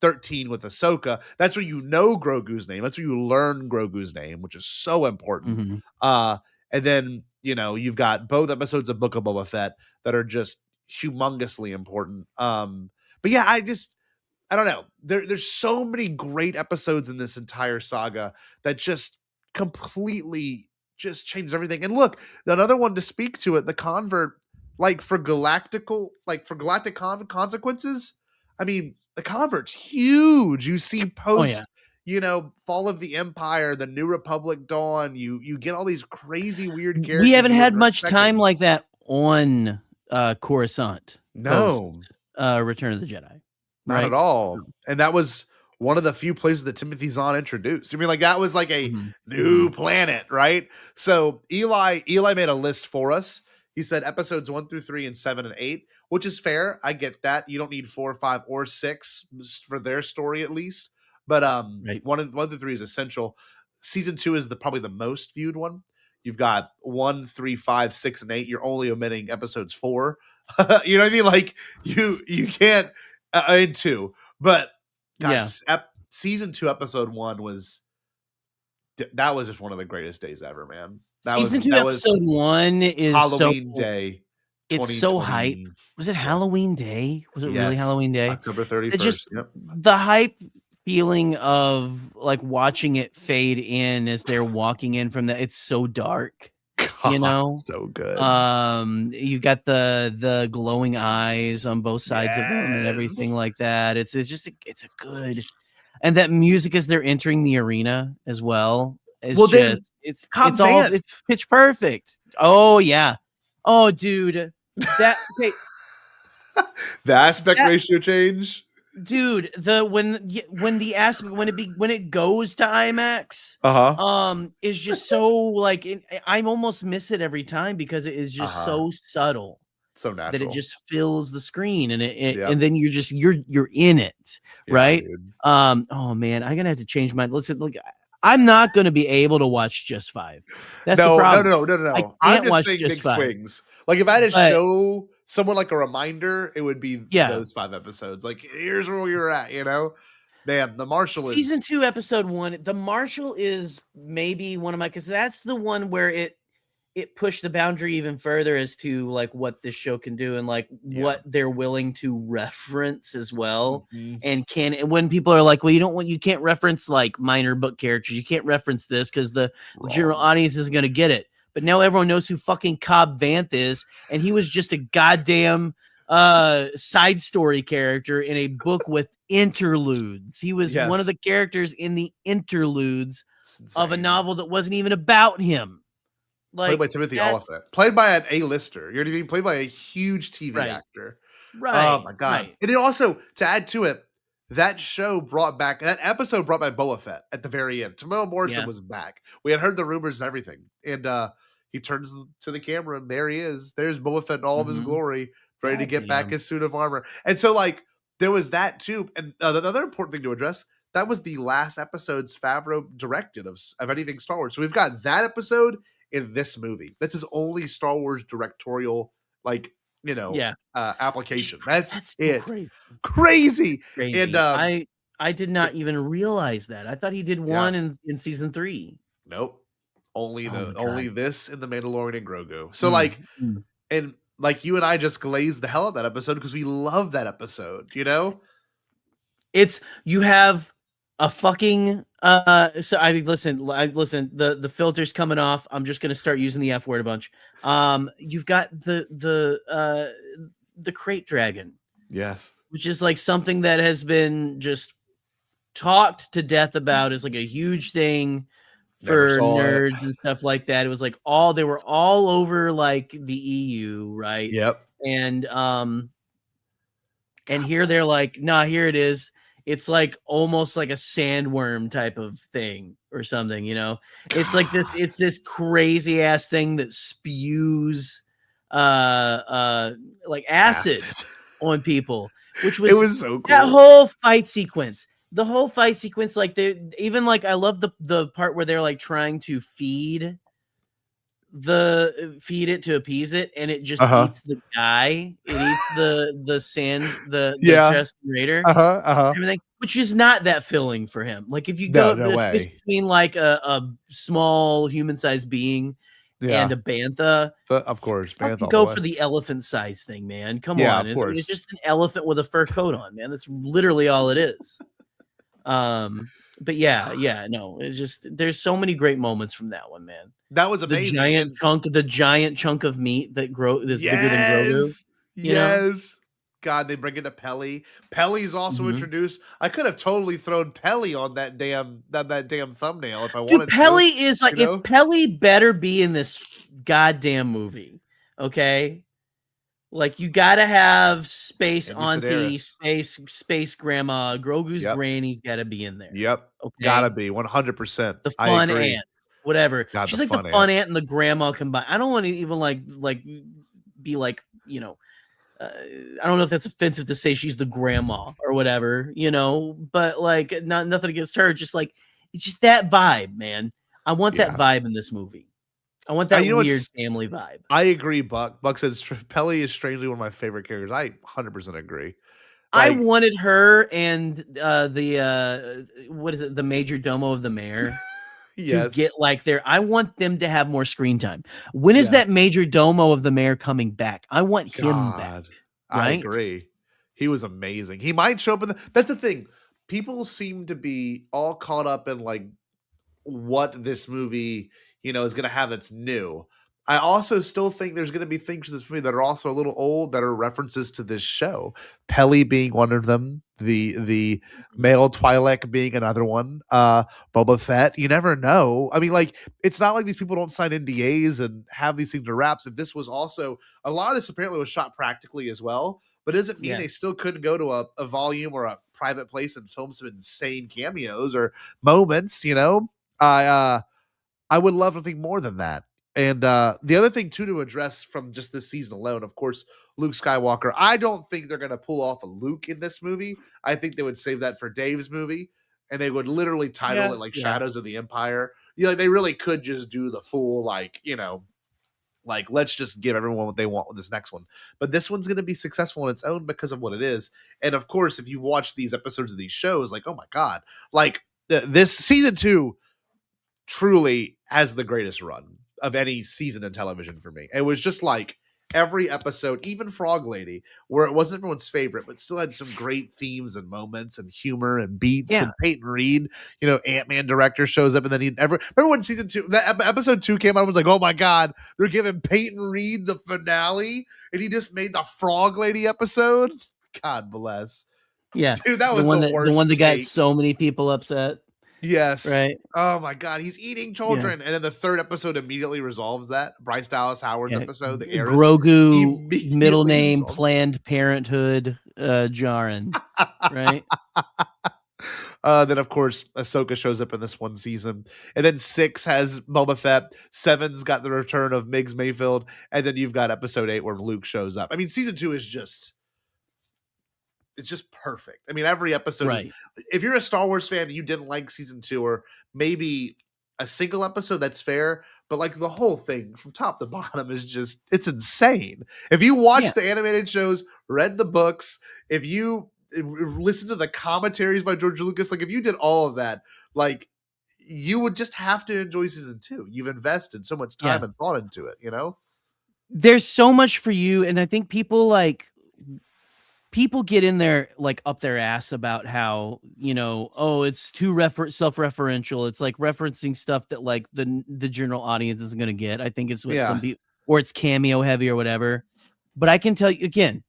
13 with Ahsoka. That's where you know Grogu's name. That's where you learn Grogu's name, which is so important. And then, you've got both episodes of Book of Boba Fett that are just humongously important. But yeah, I don't know. There's so many great episodes in this entire saga that just completely just changes everything. And look, another one to speak to it, the Convert, like for galactic consequences. I mean, the Convert's huge. You see post, Fall of the Empire, the New Republic dawn. You get all these crazy weird characters. We haven't had much time like that on Coruscant. No, post, Return of the Jedi. Not at all. And that was one of the few places that Timothy Zahn introduced. I mean, like that was like a new planet, right? So Eli made a list for us. He said episodes 1 through 3 and 7 and 8, which is fair. I get that. You don't need 4, 5, or 6 for their story at least. But 1 through 3 is essential. Season 2 is probably the most viewed one. You've got 1, 3, 5, 6, and 8. You're only omitting episodes 4. You know what I mean? Like you can't in 2. But season 2, episode 1 was just one of the greatest days ever, man. Season 2, episode 1 is Halloween Day. It's so hype. Was it Halloween Day? Was it really Halloween Day? October 31st. It's just the hype feeling of like watching it fade in as they're walking in from it's so dark. God, so good. You've got the glowing eyes on both sides of them and everything like that. It's a good, and that music as they're entering the arena as well. It's pitch perfect. Oh yeah. Oh dude, the aspect ratio change. Dude, when it goes to IMAX, is just so like I almost miss it every time because it is just so subtle, so natural that it just fills the screen and and then you're in it, right? Dude. Oh man, I'm gonna have to change my listen. Like I'm not gonna be able to watch just 5. That's the problem. No. I'm just saying big swings. Like if I had to show someone like a reminder, it would be those 5 episodes. Like, here's where you're at, Man, the Marshal is season 2, episode 1. The Marshal is maybe one of my, because that's the one where it it pushed the boundary even further as to like what this show can do and like what they're willing to reference as well. And when people are like, well, you can't reference like minor book characters, you can't reference this because the general audience isn't going to get it. But now everyone knows who fucking Cobb Vanth is, and he was just a goddamn side story character in a book with interludes. He was one of the characters in the interludes of a novel that wasn't even about him. Like, played by Timothy Oliphant, played by an A-lister. You know what I mean? Played by a huge TV actor. Right. Oh my god! And it also, to add to it, that episode brought back Boba Fett at the very end. Tamara Morrison was back. We had heard the rumors and everything, and he turns to the camera, and there he is. There's Boba Fett in all of his glory, ready to get back his suit of armor. And so, like, there was that too. And another important thing to address. That was the last episodes Favreau directed of anything Star Wars. So we've got that episode in this movie. That's his only Star Wars directorial, like, application. That's it. Crazy. And I did not even realize that. I thought he did one in season 3. Nope. Only this in the Mandalorian and Grogu. So and like you and I just glazed the hell out of that episode because we love that episode, you have a fucking so I mean, listen, the filter's coming off. I'm just gonna start using the F word a bunch. You've got the crate dragon, which is like something that has been just talked to death about as like a huge thing for nerds and stuff like that. It was like they were all over like the EU, right? Yep. And here they're like, nah, here it is. It's like almost like a sandworm type of thing or something, It's like this crazy ass thing that spews like acid on people, which was so cool. That whole fight sequence. The whole fight sequence, like even like I love the part where they're like trying to feed it to appease it, and it just eats the guy. It eats the sand, the raider, everything, which is not that filling for him. Like if you go between like a small human-sized being and a bantha, of course, go for the elephant-sized thing, man. Come on, it's just an elephant with a fur coat on, man. That's literally all it is. But no, it's just there's so many great moments from that one, man. That was amazing. The giant chunk of meat that is bigger than Grogu. Yes. God, they bring it to Pelly. Pelly's also introduced. I could have totally thrown Pelly on that damn thumbnail if I wanted to. Pelly is like, if Pelly better be in this goddamn movie, okay? Like, you gotta have space auntie, space grandma, Grogu's granny's gotta be in there. Yep. Okay? Gotta be 100%. The fun aunt, whatever. She's like the fun aunt and the grandma combined. I don't want to even like be like, I don't know if that's offensive to say she's the grandma or whatever, but like nothing against her. Just like, it's just that vibe, man. I want that vibe in this movie. I want that weird family vibe. I agree, Buck. Buck says Pelly is strangely one of my favorite characters. I 100% agree. I wanted her and the major domo of the mayor to get like I want them to have more screen time. When is that major domo of the mayor coming back? I want him back. Right? I agree. He was amazing. He might show up that's the thing. People seem to be all caught up in like what this movie, is going to have that's new. I also still think there's going to be things in this movie that are also a little old that are references to this show. Pelly being one of them, the male Twi'lek being another one, Boba Fett. You never know. I mean, like, it's not like these people don't sign NDAs and have these things to wraps. If this was also, a lot of this apparently was shot practically as well, but it doesn't mean they still couldn't go to a volume or a private place and film some insane cameos or moments, I would love nothing more than that. And the other thing, too, to address from just this season alone, of course, Luke Skywalker. I don't think they're going to pull off a Luke in this movie. I think they would save that for Dave's movie, and they would literally title it like Shadows of the Empire. They really could just do the full, let's just give everyone what they want with this next one. But this one's going to be successful on its own because of what it is. And, of course, if you've watched these episodes of these shows, like, oh, my God. Like, this season 2 truly has the greatest run. of any season in television for me. It was just like every episode, even Frog Lady, where it wasn't everyone's favorite, but still had some great themes and moments and humor and beats. Yeah. And Peyton Reed, Ant-Man director, shows up, and then remember when season 2, that episode 2 came out, I was like, oh my god, they're giving Peyton Reed the finale, and he just made the Frog Lady episode. God bless. Yeah, Dude, that was the worst. The one that got take. so many people upset. Yes. Right. Oh my god, he's eating children, and then the third episode immediately resolves that. Bryce Dallas Howard's episode, the heiress, Grogu, middle name, resolves. Planned Parenthood, Djarin. Right. Then of course Ahsoka shows up in this one season, and then 6 has Boba Fett. 7's got the return of Migs Mayfield, and then you've got episode 8 where Luke shows up. I mean, season 2 is just. It's just perfect. I mean, every episode. Right. If you're a Star Wars fan and you didn't like season 2, or maybe a single episode, that's fair. But like the whole thing from top to bottom is just, it's insane. If you watch the animated shows, read the books, if you listen to the commentaries by George Lucas, like if you did all of that, like you would just have to enjoy season 2. You've invested so much time and thought into it, There's so much for you. And I think people get in there like up their ass about how, it's too self-referential. It's like referencing stuff that like the general audience isn't going to get. I think it's what some people, or it's cameo heavy or whatever. But I can tell you again,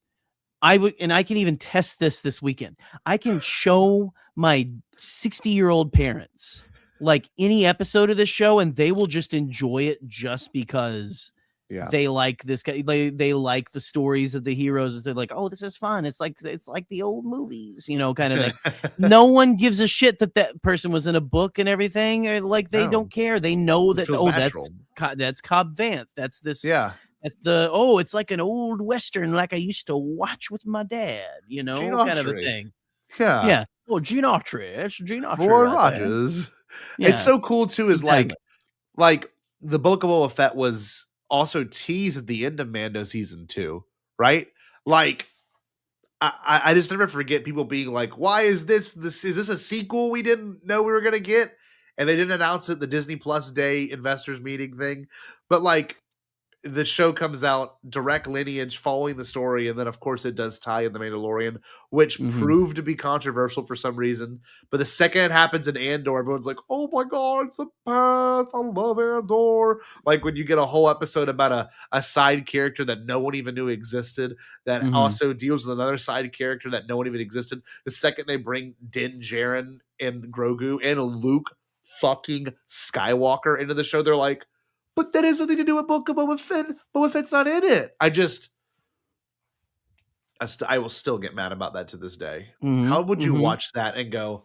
I can even test this weekend. I can show my 60-year-old parents like any episode of this show, and they will just enjoy it just because they like this guy. They like the stories of the heroes. They're like, oh, this is fun. It's like the old movies, kind of thing. No one gives a shit that person was in a book and everything. Or like they don't care. They know that that's Cobb Vanth. That's this. Yeah. That's it's like an old Western like I used to watch with my dad, Gene kind of a Autry. thing. Yeah. Yeah. Well, Gene Autry. It's Gene Autry. Roy Rogers. Yeah. It's so cool too, is like the Book of Boba Fett was also teased at the end of Mando season 2, right? Like I just never forget people being like, why is this is this a sequel we didn't know we were gonna get? And they didn't announce it at the Disney Plus Day investors meeting thing. But like the show comes out, direct lineage following the story, and then of course it does tie in the Mandalorian, which proved to be controversial for some reason. But the second it happens in Andor, everyone's like, "Oh my god, it's the past! I love Andor!" Like when you get a whole episode about a side character that no one even knew existed, that also deals with another side character that no one even existed. The second they bring Din Djarin and Grogu and Luke fucking Skywalker into the show, they're like, but that has nothing to do with Book of Boba Fett. Boba Fett's not in it. I will still get mad about that to this day. How would you watch that and go,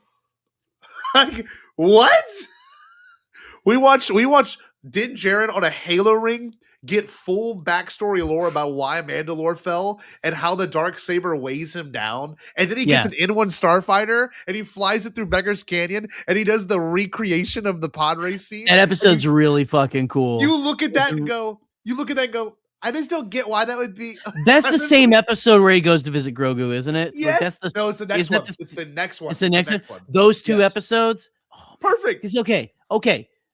like, what? We watch Din Djarin on a Halo ring get full backstory lore about why Mandalore fell and how the Darksaber weighs him down. And then he gets an N1 starfighter and he flies it through Beggar's Canyon and he does the recreation of the pod race scene. That episode's really fucking cool. You look at that and go, I just don't get why that would be. That's the same episode where he goes to visit Grogu, isn't it? Yes. Like No, it's the next one. It's the next one. It's the next one. Those two episodes. Perfect. It's okay.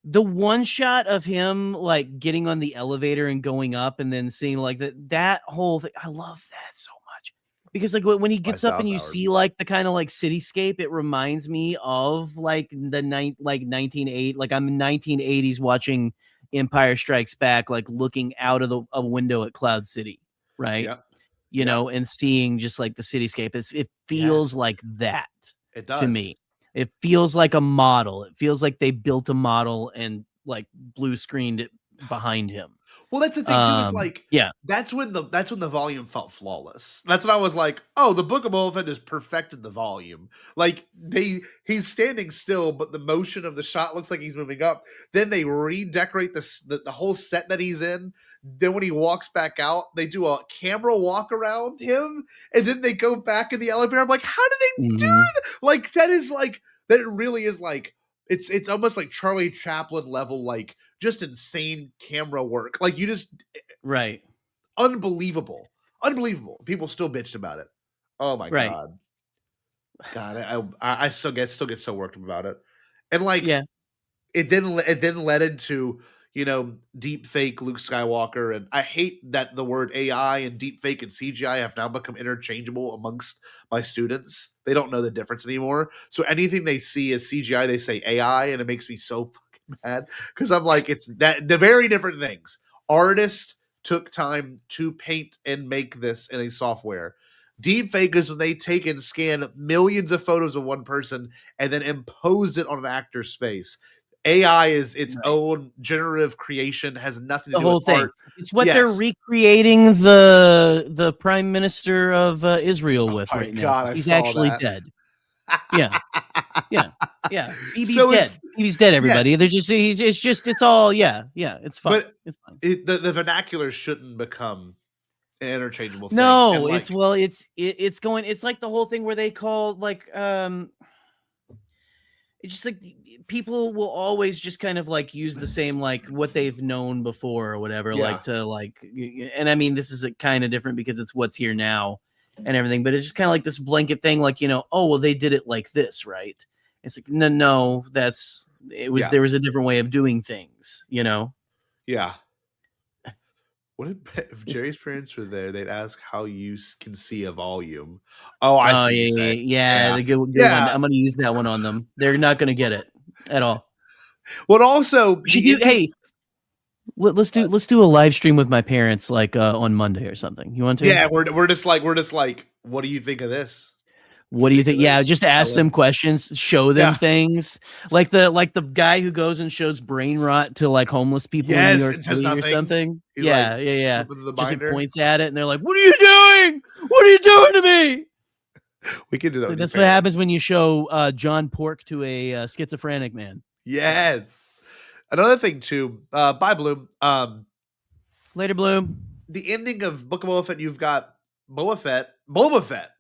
The one shot of him like getting on the elevator and going up and then seeing like that whole thing. I love that so much because like when he gets up and you see like the kind of like cityscape, it reminds me of like the 1980, like I'm in 1980s watching Empire Strikes Back, like looking out of a window at Cloud City, right? Yep. You know, and seeing just like the cityscape. It feels like that. It does to me. It feels like a model. It feels like they built a model and like blue screened it behind him. Well, that's the thing too. Is like, that's when the volume felt flawless. That's when I was like, oh, the Book of Boba Fett has perfected the volume. Like he's standing still, but the motion of the shot looks like he's moving up. Then they redecorate the whole set that he's in. Then when he walks back out, they do a camera walk around him, and then they go back in the elevator. I'm like, how do they do that? Like that really is like it's almost like Charlie Chaplin level, like just insane camera work. Like you just unbelievable. People still bitched about it. Oh my god, I still get so worked up about it, and like it then led into, deep fake Luke Skywalker. And I hate that the word AI and deep fake and CGI have now become interchangeable amongst my students. They don't know the difference anymore. So anything they see as CGI, they say AI, and it makes me so fucking mad because I'm like, it's that the very different things. Artists took time to paint and make this in a software. Deep fake is when they take and scan millions of photos of one person and then impose it on an actor's face. AI is its own generative creation, has nothing to do with art. It's what they're recreating the prime minister of Israel with right now. He's actually dead. Yeah. BB's dead. BB's dead, everybody. Yes. They're just it's all it's fine. But it's fine. The vernacular shouldn't become an interchangeable thing. No, it's like the whole thing where they call like it's just like people will always just kind of like use the same like what they've known before or whatever, and I mean this is kind of different because it's what's here now and everything, but it's just kind of like this blanket thing, like oh well they did it like this, right? It's like no, there was a different way of doing things, Yeah. What if Jerry's parents were there? They'd ask how you can see a volume. Oh, I see. Yeah. The good one. I'm going to use that one on them. They're not going to get it at all. What also? Let's do a live stream with my parents, like on Monday or something. You want to? Yeah, we're just like, what do you think of this? What do you think? Yeah, just ask them questions, show them things, like the guy who goes and shows brain rot to like homeless people in New York City or something. He's yeah. Just like points at it, and they're like, "What are you doing? What are you doing to me?" We can do that. So that's what happens when you show John Pork to a schizophrenic man. Yes. Another thing too. Bye, Bloom. Later, Bloom. The ending of Book of Boba Fett. You've got Boba Fett,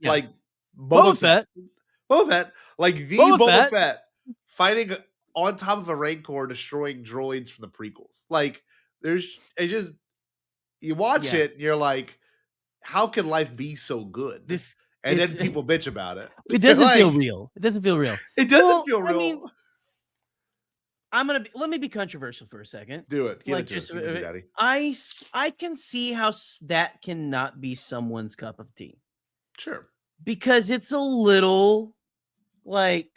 like. Boba Fett, like the Boba Fett fighting on top of a Rancor, destroying droids from the prequels. Like you watch it and you're like, how can life be so good? And then people bitch about it. It doesn't feel real. It doesn't feel real. It doesn't feel real. I mean, let me be controversial for a second. Do it. Daddy. I can see how that cannot be someone's cup of tea. Sure. Because it's a little like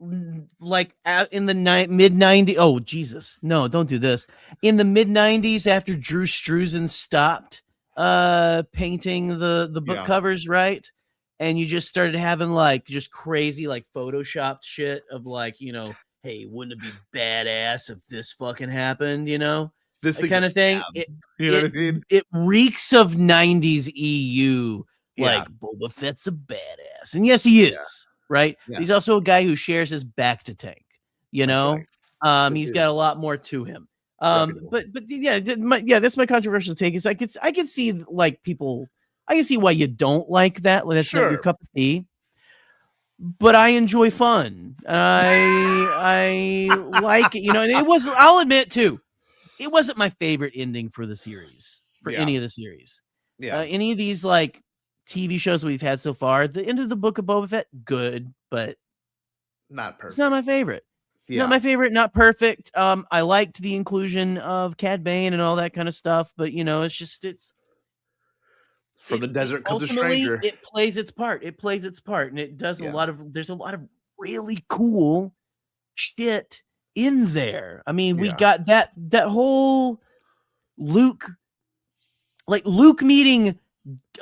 in the mid 90s. Oh, Jesus. No, don't do this. In the mid 90s, after Drew Struzan stopped painting the book covers, right? And you just started having like just crazy like photoshopped shit of like, hey, wouldn't it be badass if this fucking happened, This kind of thing. You know what I mean? It reeks of 90s EU. Like Boba Fett's a badass, and yes, he is, right? Yes. He's also a guy who shares his back to tank. He's got a lot more to him. But that's my controversial take. Is I can see like people. I can see why you don't like that. That's not your cup of tea. But I enjoy fun. I like it. And it was. I'll admit too, it wasn't my favorite ending for the series. Any of the series. Any of these like TV shows we've had so far, the end of the Book of Boba Fett, good, but not perfect. It's not my favorite. Not my favorite, not perfect. I liked the inclusion of Cad Bane and all that kind of stuff, but it's from the desert comes a stranger. It plays its part. And it does there's a lot of really cool shit in there. I mean, we got that whole Luke meeting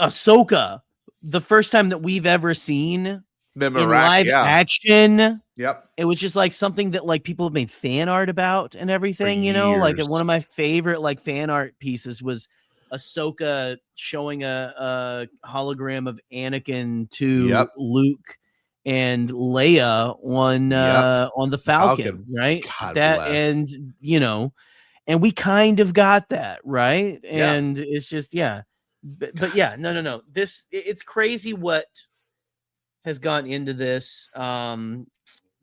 Ahsoka, the first time that we've ever seen in live action. Yep. It was just like something that like people have made fan art about and everything, like one of my favorite like fan art pieces was Ahsoka showing a hologram of Anakin to Luke and Leia on the Falcon. Right? God bless. And we kind of got that, right? And it's just But yeah, no. It's crazy what has gone into this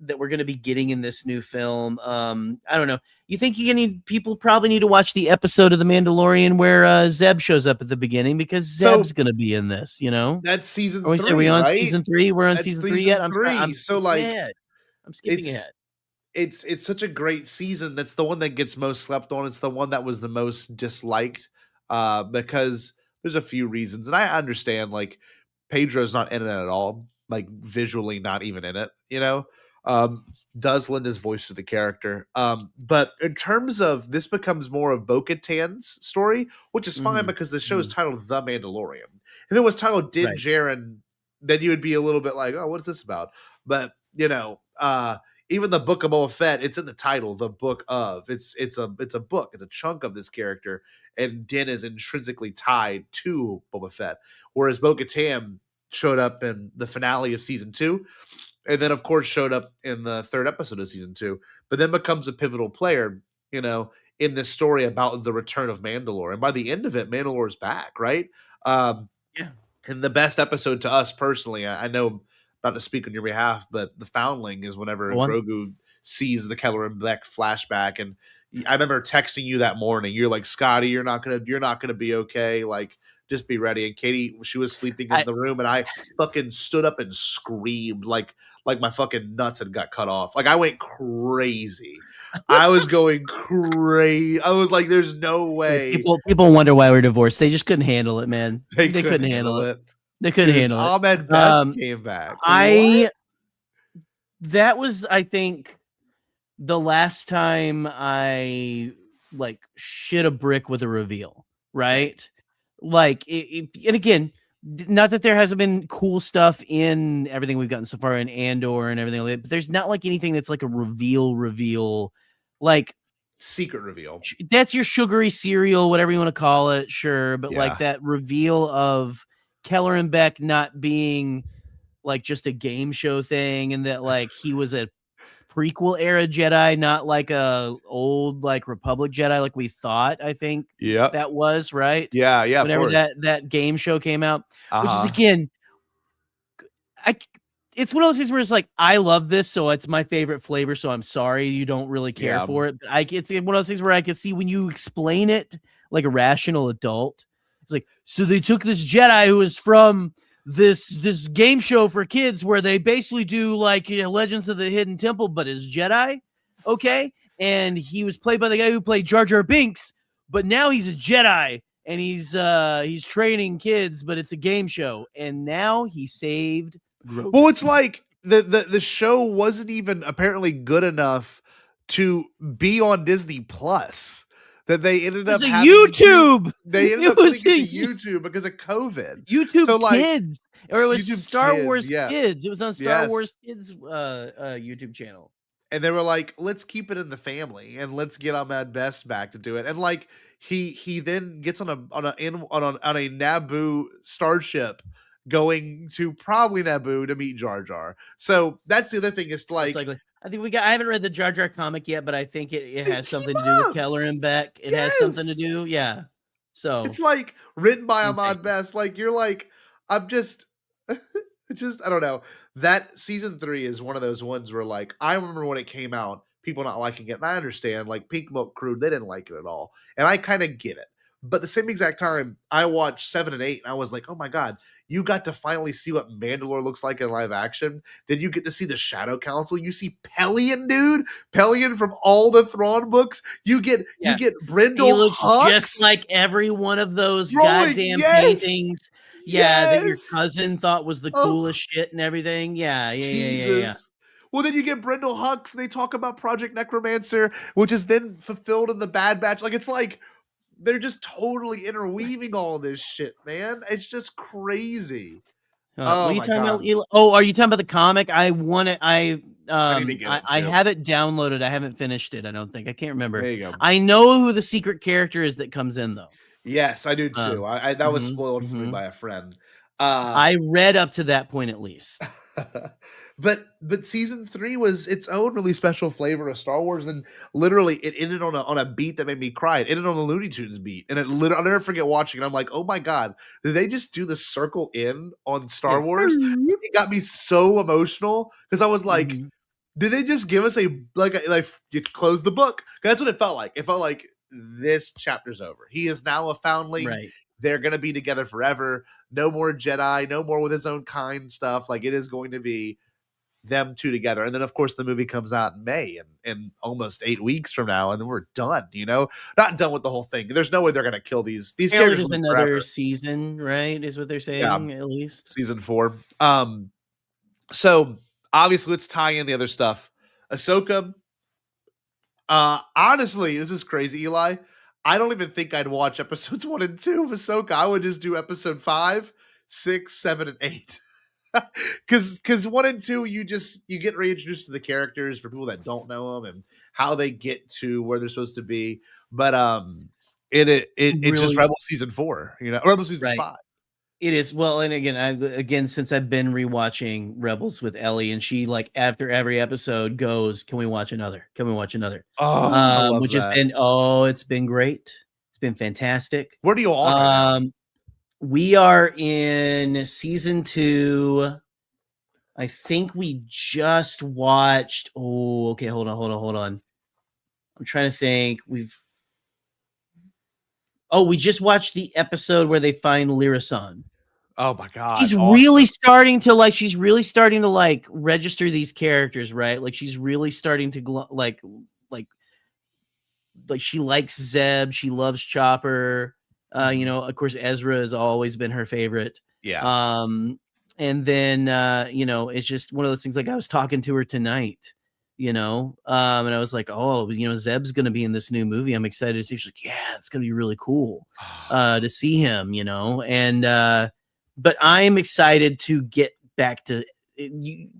that we're going to be getting in this new film. I don't know. You think people probably need to watch the episode of The Mandalorian where Zeb shows up at the beginning because Zeb's going to be in this, That's season 3. Are we on season 3? We're on season 3 yet? I'm skipping ahead. it's such a great season. That's the one that gets most slept on. It's the one that was the most disliked because there's a few reasons, and I understand like Pedro's not in it at all, like visually not even in it, you know. Um, does lend his voice to the character. But in terms of this becomes more of Bo-Katan's story, which is fine because the show is titled The Mandalorian. If it was titled Din Djarin, then you would be a little bit like, oh, what is this about? But you know, even the Book of Boba Fett, it's in the title, the Book of. It's a book, it's a chunk of this character, and Din is intrinsically tied to Boba Fett. Whereas Bo-Katan showed up in the finale of season 2, and then of course showed up in the 3rd episode of season 2, but then becomes a pivotal player, you know, in this story about the return of Mandalore. And by the end of it, Mandalore's back, right? Yeah. And the best episode to us personally, I know not to speak on your behalf, but the Foundling is whenever Grogu sees the Keller and Beck flashback. And I remember texting you that morning. You're like, Scotty, you're not gonna be okay. Like, just be ready. And Katie, she was sleeping in the room, and I fucking stood up and screamed like my fucking nuts had got cut off. Like I went crazy. I was going crazy. I was like, "There's no way." People wonder why we're divorced. They just couldn't handle it, man. They couldn't handle it. They couldn't handle it. Ahmed Best came back. That was, I think, the last time I like shit a brick with a reveal, right? Like, and again, not that there hasn't been cool stuff in everything we've gotten so far in Andor and everything like that, but there's not like anything that's like a reveal, like secret reveal. That's your sugary cereal, whatever you want to call it, sure. But like that reveal of Keller and Beck not being like just a game show thing, and that like he was a prequel era Jedi, not like a old like Republic Jedi like we thought. I think that was right. Yeah. Whenever that game show came out, which is again, it's one of those things where it's like, I love this, so it's my favorite flavor. So I'm sorry you don't really care for it. But it's one of those things where I could see when you explain it like a rational adult. It's like, so they took this Jedi who was from this game show for kids where they basically do like Legends of the Hidden Temple, but as Jedi, okay? And he was played by the guy who played Jar Jar Binks, but now he's a Jedi and he's training kids, but it's a game show. And now he saved Grogu. Well, it's like the show wasn't even apparently good enough to be on Disney Plus. That they ended up having YouTube. They ended up putting it to YouTube because of COVID. YouTube so, like, Kids, or it was YouTube Star Kids, Wars Kids. It was on Star Wars Kids YouTube channel. And they were like, let's keep it in the family and let's get Ahmed Best back to do it. And like he then gets on a Naboo starship going to probably Naboo to meet Jar Jar. So that's the other thing. Is like, I think I haven't read the Jar Jar comic yet, but I think it has something to do with Keller and Beck. It has something to do. Yeah. So it's like written by Ahmed Best. Like you're like, I'm just, I don't know. That season 3 is one of those ones where like, I remember when it came out, people not liking it. And I understand like Pink Milk Crew, they didn't like it at all. And I kind of get it. But the same exact time I watched 7 and 8 and I was like, oh my God, you got to finally see what Mandalore looks like in live action. Then you get to see the Shadow Council. You see Pelion, dude. Pelion from all the Thrawn books. You get Brindle. He looks Hux. just like every one of those goddamn paintings. Yeah, that your cousin thought was the coolest shit and everything. Yeah. Well, then you get Brindle Hux. They talk about Project Necromancer, which is then fulfilled in the Bad Batch. Like it's like they're just totally interweaving all this shit, man. It's just crazy. What are you talking about? Oh, are you talking about the comic? I want it. I have it downloaded. I haven't finished it. I don't think. I can't remember. There you go. I know who the secret character is that comes in though. Yes, I do too. That was spoiled for me by a friend. I read up to that point at least. But season 3 was its own really special flavor of Star Wars, and literally it ended on a beat that made me cry. It ended on the Looney Tunes beat, and I'll never forget watching it. I'm like, oh my God, did they just do the circle in on Star Wars? It got me so emotional because I was like, did they just give us a like you close the book? That's what it felt like. It felt like this chapter's over. He is now a foundling. Right. They're gonna be together forever. No more Jedi. No more with his own kind stuff. Like it is going to be them two together. And then, of course, the movie comes out in May and almost 8 weeks from now, and then we're done. Not done with the whole thing. There's no way they're gonna kill these characters. There's another season, right? Is what they're saying, at least season 4. So obviously, let's tie in the other stuff. Ahsoka. Honestly, this is crazy, Eli. I don't even think I'd watch episodes 1 and 2 of Ahsoka. I would just do episode 5, 6, 7, and 8. Because 1 and 2, you get reintroduced to the characters for people that don't know them and how they get to where they're supposed to be. But it's really, just Rebel season 4, Rebel season 5. It is. Well, and again, since I've been rewatching Rebels with Ellie, and she after every episode goes, "Can we watch another? Can we watch another?" Oh, which has been it's been great. It's been fantastic. Where do you all? We are in season 2. I think we just watched. Oh, okay. Hold on. I'm trying to think. We just watched the episode where they find Lyrasan. Oh my God. She's really starting to register these characters, right? Like she's really starting to like she likes Zeb. She loves Chopper. Of course, Ezra has always been her favorite. Yeah. And then, it's just one of those things. Like I was talking to her tonight, and I was like, oh, Zeb's going to be in this new movie. I'm excited to see. She's like, yeah, it's going to be really cool to see him, and, but I'm excited to get back to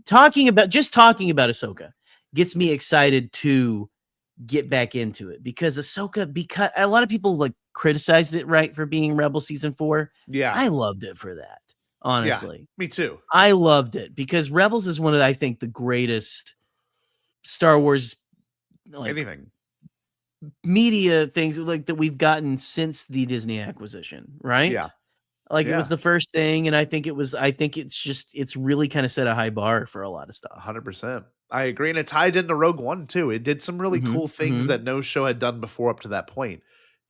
talking about Ahsoka gets me excited to get back into it because a lot of people criticized it, right, for being Rebel season 4. Yeah. I loved it for that. Honestly. Yeah, me too. I loved it because Rebels is one of, I think, the greatest Star Wars anything media things that we've gotten since the Disney acquisition, right? Yeah. It was the first thing, and I think it's really kind of set a high bar for a lot of stuff. 100%. I agree, and it tied into Rogue One too. It did some really cool things that no show had done before up to that point.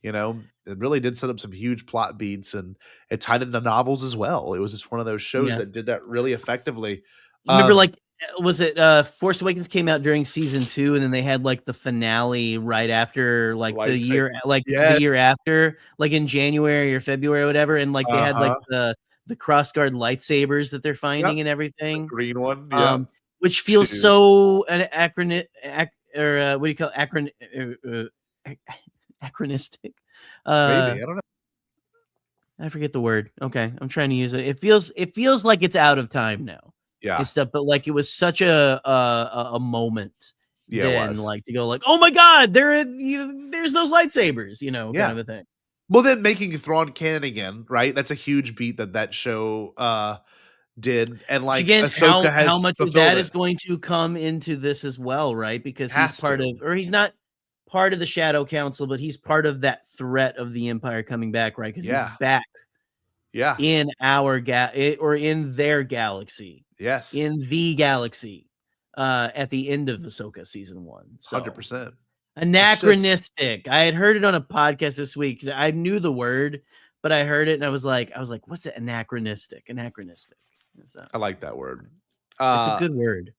It really did set up some huge plot beats, and it tied into novels as well. It was just one of those shows that did that really effectively. Remember, was it Force Awakens came out during season 2, and then they had the finale right after, the year after, in January or February or whatever, and they had the cross-guard lightsabers that they're finding and everything. The green one, which feels so an acronym, or what do you call it? Anachronistic. Maybe, I don't know. I forget the word. Okay, I'm trying to use it. It feels like it's out of time now. Yeah, and stuff. But it was such a moment. Yeah, then, it was. to go oh my God, there's those lightsabers, kind of a thing. Well, then making Thrawn canon again, right? That's a huge beat that show did, and again, Ahsoka has how much of that is going to come into this as well, right? Because he's part of, or he's not part of the Shadow Council, but he's part of that threat of the Empire coming back, right? Because he's back, in our or in their galaxy, in the galaxy, at the end of Ahsoka season 1. So 100%. Anachronistic. I had heard it on a podcast this week. I knew the word, but I heard it and I was like, what's it? Anachronistic. I like that word. It's a good word.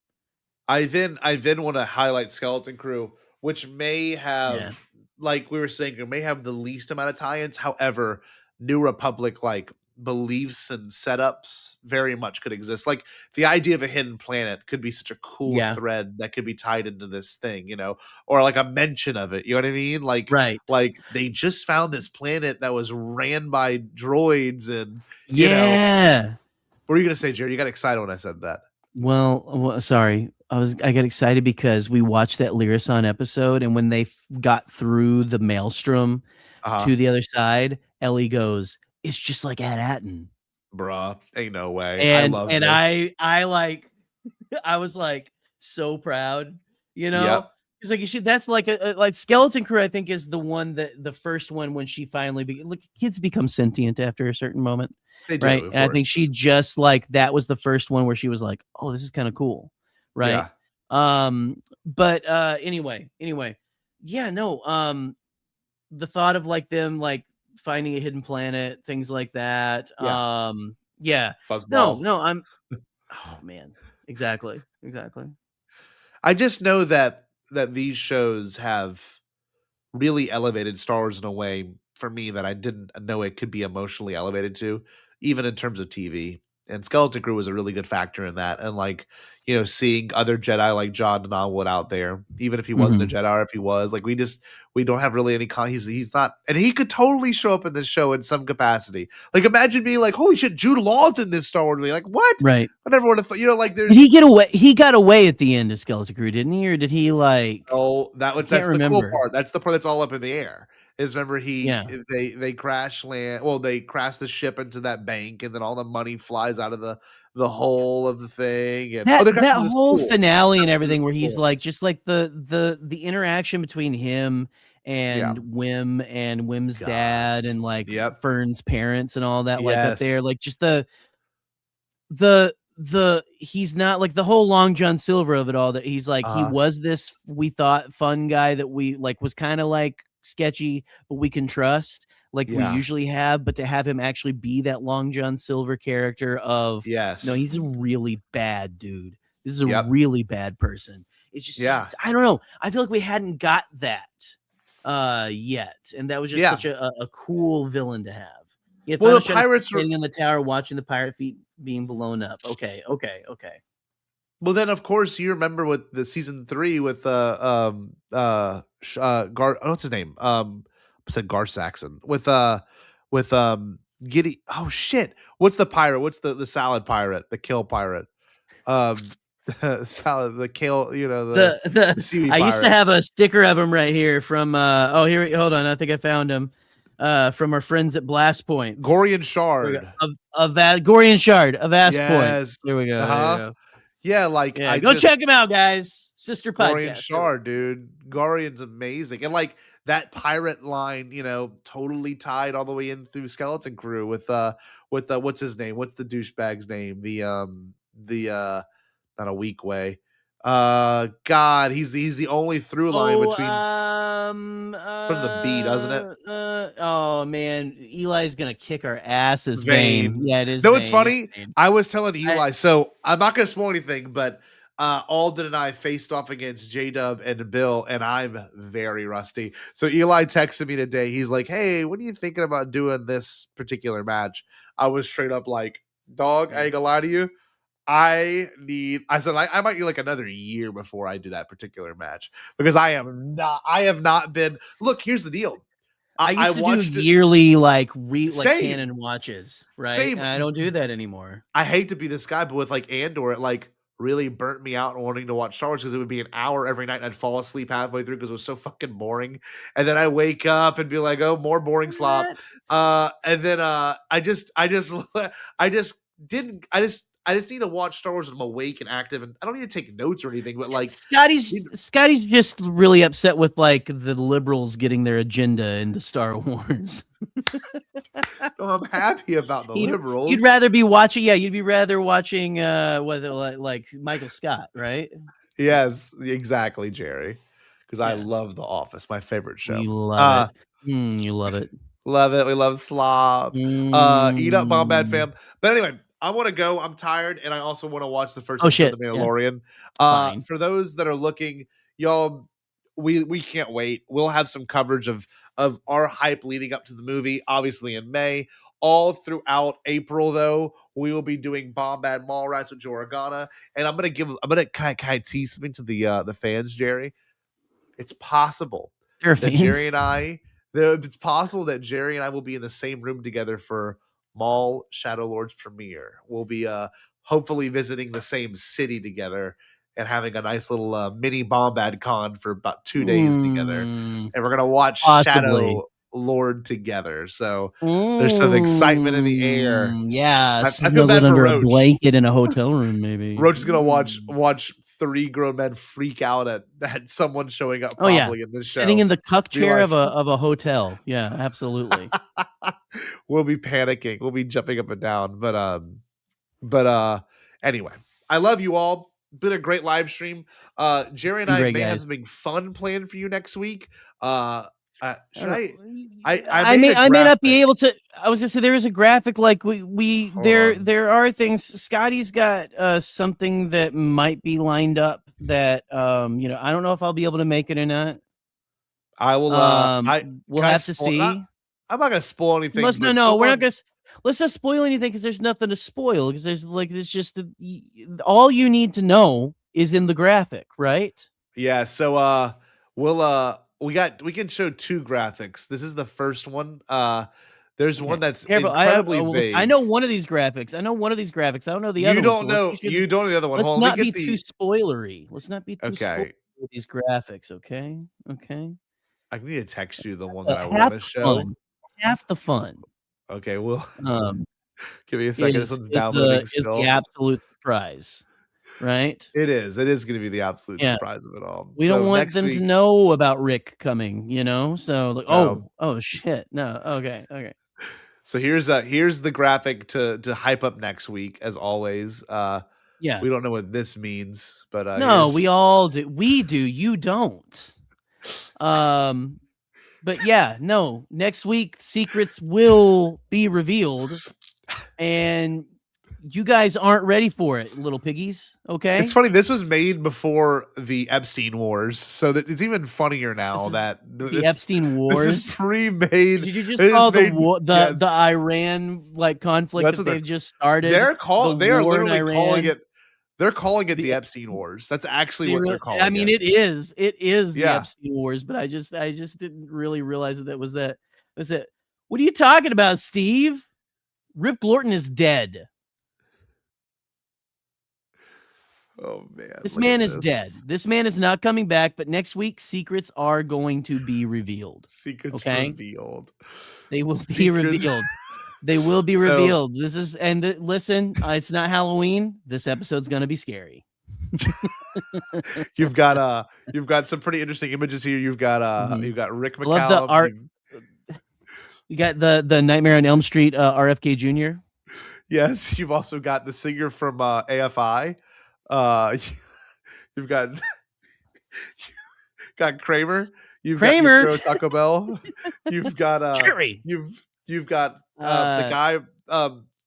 I then want to highlight Skeleton Crew, which may have, like we were saying, it may have the least amount of tie-ins. However, New Republic beliefs and setups very much could exist. The idea of a hidden planet could be such a cool thread that could be tied into this thing, or a mention of it. You know what I mean? Right. They just found this planet that was ran by droids, and what were you gonna say, Jared? You got excited when I said that. Well, sorry. I got excited because we watched that Lyrasan episode, and when they got through the maelstrom to the other side, Ellie goes, "It's just like At-Atten." Bruh, ain't no way. And I love and this. I was so proud, It's that's like Skeleton Crew, I think, is the one that the first one when she finally kids become sentient after a certain moment. They do, right? And I think she just that was the first one where she was like, "Oh, this is kind of cool." Right. Yeah. But anyway. Yeah, no. The thought of them finding a hidden planet, things like that. Fuzzball. No, I'm oh man. Exactly. exactly. I just know that these shows have really elevated Star Wars in a way for me that I didn't know it could be emotionally elevated to, even in terms of TV. And Skeleton Crew was a really good factor in that. And like, seeing other Jedi like John Donwood out there, even if he wasn't a Jedi, or if he was, like, we don't have really any he's not, and he could totally show up in this show in some capacity. Like, imagine being like, holy shit, Jude Law's in this Star Wars movie. Like, what? Right. I never would have thought, like, there's. Did he get away? He got away at the end of Skeleton Crew, didn't he? Or did he like? Oh, that's the cool part. That's the part that's all up in the air. Is remember they crash land. Well, they crash the ship into that bank, and then all the money flies out of the hole of the thing. And that whole finale and everything, where he's like, just like the interaction between him and Wim and Wim's dad and like Fern's parents and all that, like up there, like just the he's not like the whole Long John Silver of it all, that he's like he was this, we thought, fun guy that we like was kind of like sketchy but we can trust, like we usually have, but to have him actually be that Long John Silver character of no, he's a really bad dude, this is a really bad person. It's just I don't know, I feel like we hadn't got that yet, and that was just such a cool villain to have. Well, the pirates were sitting in the tower watching the pirate fleet being blown up. Okay. Well, then of course you remember with the season 3 with what's his name? I said Gar Saxon with Giddy. Oh shit! What's the pirate? What's the salad pirate? The kill pirate? Salad, the kale. The seaweed I pirate. used to have a sticker of him right here from. Hold on. I think I found him. From our friends at Blast Points. Gorian Shard of Gorian Shard of Ast Point. There we go. Uh-huh. There we go. Yeah, like go check him out, guys. Sister podcast. Gorian Shard, dude. Gorian's amazing. And like that pirate line, totally tied all the way in through Skeleton Crew with what's his name? What's the douchebag's name? The not a weak way. God, he's the only through line between starts with a B, doesn't it? Oh man, Eli's gonna kick our asses. Vane. Yeah, it is. No, it's funny. I was telling Eli, so I'm not gonna spoil anything, but Alden and I faced off against J-Dub and Bill, and I'm very rusty. So Eli texted me today. He's like, "Hey, what are you thinking about doing this particular match?" I was straight up like, "Dog, I ain't gonna lie to you. I said I might need like another year before I do that particular match, because I have not been. Look, here's the deal. I used to do yearly canon watches, right? Same. And I don't do that anymore. I hate to be this guy, but with like Andor, it like really burnt me out wanting to watch Star Wars, because it would be an hour every night and I'd fall asleep halfway through because it was so fucking boring. And then I wake up and be like, oh, more boring slop. And then I just need to watch Star Wars when I'm awake and active, and I don't need to take notes or anything. But like Scotty's just really upset with like the liberals getting their agenda into Star Wars. No, I'm happy about the liberals. You'd rather be watching, you'd be rather watching like Michael Scott, right? Yes, exactly, Jerry. Because I love The Office, my favorite show. You love it. You love it. Love it. We love slop. Eat up, Bombad fam. But anyway, I want to go. I'm tired, and I also want to watch the first episode of The Mandalorian. For those that are looking, y'all, we can't wait. We'll have some coverage of our hype leading up to the movie, obviously in May. All throughout April, though, we will be doing Bombad Mall Rats with Joe Organa, and I'm gonna kind of tease something to the fans, Jerry. It's possible that Jerry and I. It's possible that Jerry and I will be in the same room together for Maul Shadow Lords premiere. We'll be hopefully visiting the same city together and having a nice little mini Bombad con for about 2 days together. And we're gonna watch Shadow Lord together. So there's some excitement in the air. Yeah, I feel bad for under Roach. A blanket in a hotel room, maybe. Roach is gonna watch 3 grown men freak out at someone showing up probably in this show. Sitting in the cuck chair of a hotel. Yeah, absolutely. We'll be panicking. We'll be jumping up and down. But anyway, I love you all. Been a great live stream. Jerry and I may have something fun planned for you next week. Should I I may not be able to. I was gonna say there is a graphic like there are things. Scotty's got something that might be lined up that I don't know if I'll be able to make it or not. I will. We'll have to see. I'm not gonna spoil anything. We're not gonna. Let's not spoil anything because there's nothing to spoil because there's just all you need to know is in the graphic, right? Yeah. So we can show 2 graphics. This is the first one. There's one that's incredibly vague. I know one of these graphics. I don't know the other. You don't know the other one. Let's not be too spoilery. Let's not be too spoilery with these graphics. Okay. I need to text you the one that I want to show. Half the fun. Okay, well, give me a second. This one's downloading still. Is the absolute surprise, right? It is. It is going to be the absolute surprise of it all. We don't want them to know about Rick coming, So like, oh shit, no, okay. So here's the graphic to hype up next week, as always. We don't know what this means, but no, we all do. We do. You don't. But next week secrets will be revealed, and you guys aren't ready for it, little piggies. Okay, it's funny. This was made before the Epstein Wars, so that it's even funnier now that the Epstein Wars this is pre-made. Did you just call the Iran conflict that they've just started? They are literally calling it. They're calling it the Epstein Wars. That's actually what they're calling it. I mean, it is the Epstein Wars, but I just didn't really realize that was that. Was it? What are you talking about, Steve? Rip Glorton is dead. Oh man, this man is dead. This man is not coming back. But next week, secrets are going to be revealed. Secrets revealed. They will be revealed. They will be revealed. Listen, it's not Halloween. This episode's going to be scary. You've got some pretty interesting images here. You've got Rick McCallum. Love the art. You got the Nightmare on Elm Street RFK Jr. Yes, you've also got the singer from AFI. You've got Kramer. You've got Taco Bell. You've got Jerry. You've got the guy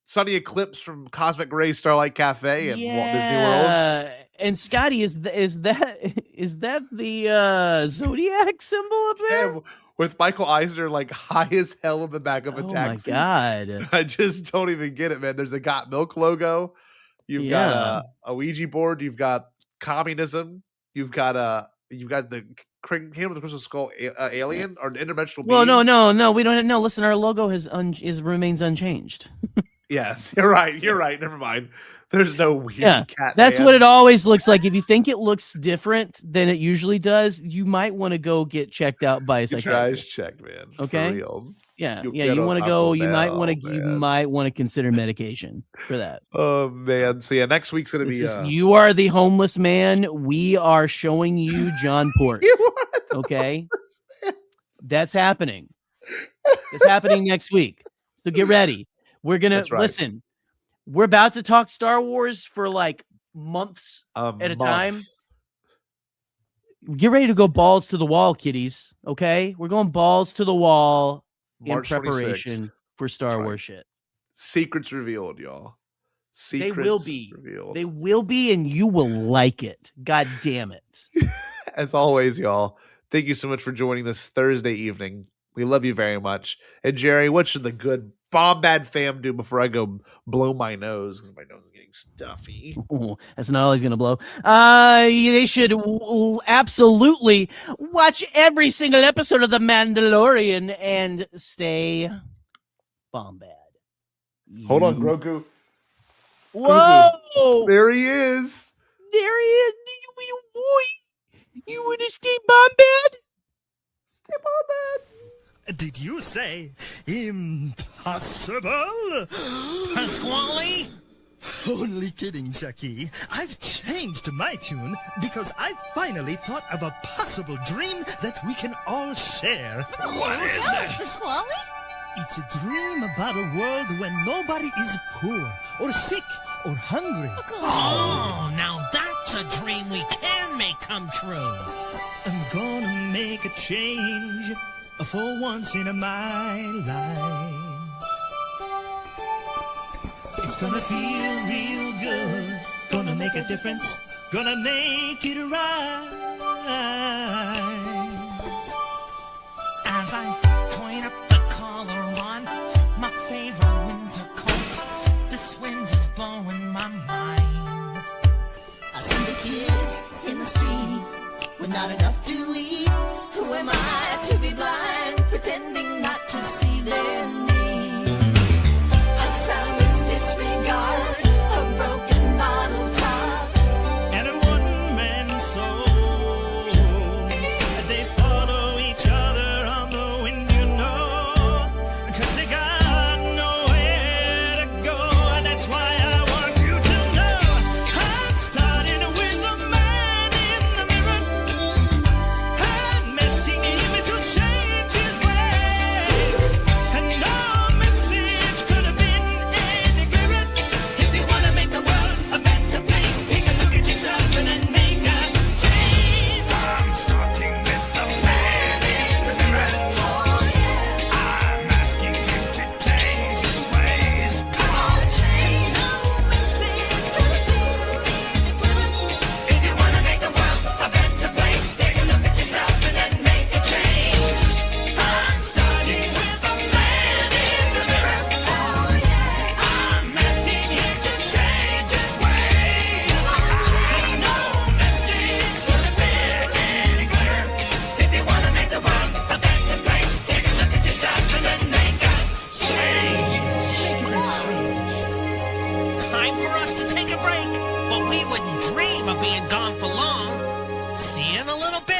Sunny Eclipse from Cosmic Ray Starlight Cafe and Walt Disney World. And Scotty, is that the Zodiac symbol up there? Yeah, with Michael Eisner like high as hell in the back of a taxi. Oh my god! I just don't even get it, man. There's a Got Milk logo. You've got a Ouija board. You've got communism. You've got the Kingdom of the Crystal Skull alien or interdimensional being. Well, no, we don't know. Listen, our logo remains unchanged. Yes, you're right. Never mind. There's no weird cat. That's what it always looks like. If you think it looks different than it usually does, you might want to go get checked out by a psychiatrist. Check, man. Okay. For real. Yeah. You want to go. You might want to consider medication for that. Oh man. So next week's gonna be. You are the homeless man. We are showing you John Port. Okay. That's happening. It's happening next week. So get ready. We're gonna listen. We're about to talk Star Wars for like months at a time. Get ready to go balls to the wall, kiddies. Okay, we're going balls to the wall March in preparation 26th. for Star Wars shit. Secrets revealed, y'all. They will be revealed. They will be, and you will like it. God damn it! As always, y'all. Thank you so much for joining this Thursday evening. We love you very much. And Jerry, what should the good Bombad fam do before I go blow my nose because my nose is getting stuffy? Ooh, that's not all he's gonna blow. They should absolutely watch every single episode of The Mandalorian and stay Bombad. Hold on, Grogu. Whoa! Grogu. There he is. There he is. You want to stay Bombad? Stay Bombad. Did you say impossible? Pasquale? Only kidding, Chucky. I've changed my tune because I finally thought of a possible dream that we can all share. What is it, Pasquale? It's a dream about a world when nobody is poor or sick or hungry. Oh, now that's a dream we can make come true. I'm gonna make a change. for once in my life. It's gonna feel real good, gonna make a difference, gonna make it right. As I point up the collar on my favorite winter coat, this wind is blowing my mind. I see the kids in the street with not enough to eat. Who am I to be blind, pretending not to see their need? A soundless disregard, a broken bottle top, And a one-man soul. They follow each other on the wind, you know, 'cause they got nowhere to go. And that's why I want you to know I'm starting with the man in the mirror. I'm asking him to change his ways. And no message could have been any clearer. If you wanna make the world a better place, take a look at yourself and then make a change. I'm starting with the man in the mirror. Oh yeah, I'm asking him to change his ways. come on, change. No message could have been any clearer. If you wanna make the world a better place, take a look at yourself and then make a change. I'm starting with the man in the mirror. Oh yeah, I'm asking him to change his ways. no message could have been any clearer. If you want to make the world a better place, take a look at yourself and then make a change. Time for us to take a break, but we wouldn't dream of being gone for long. See you in a little bit.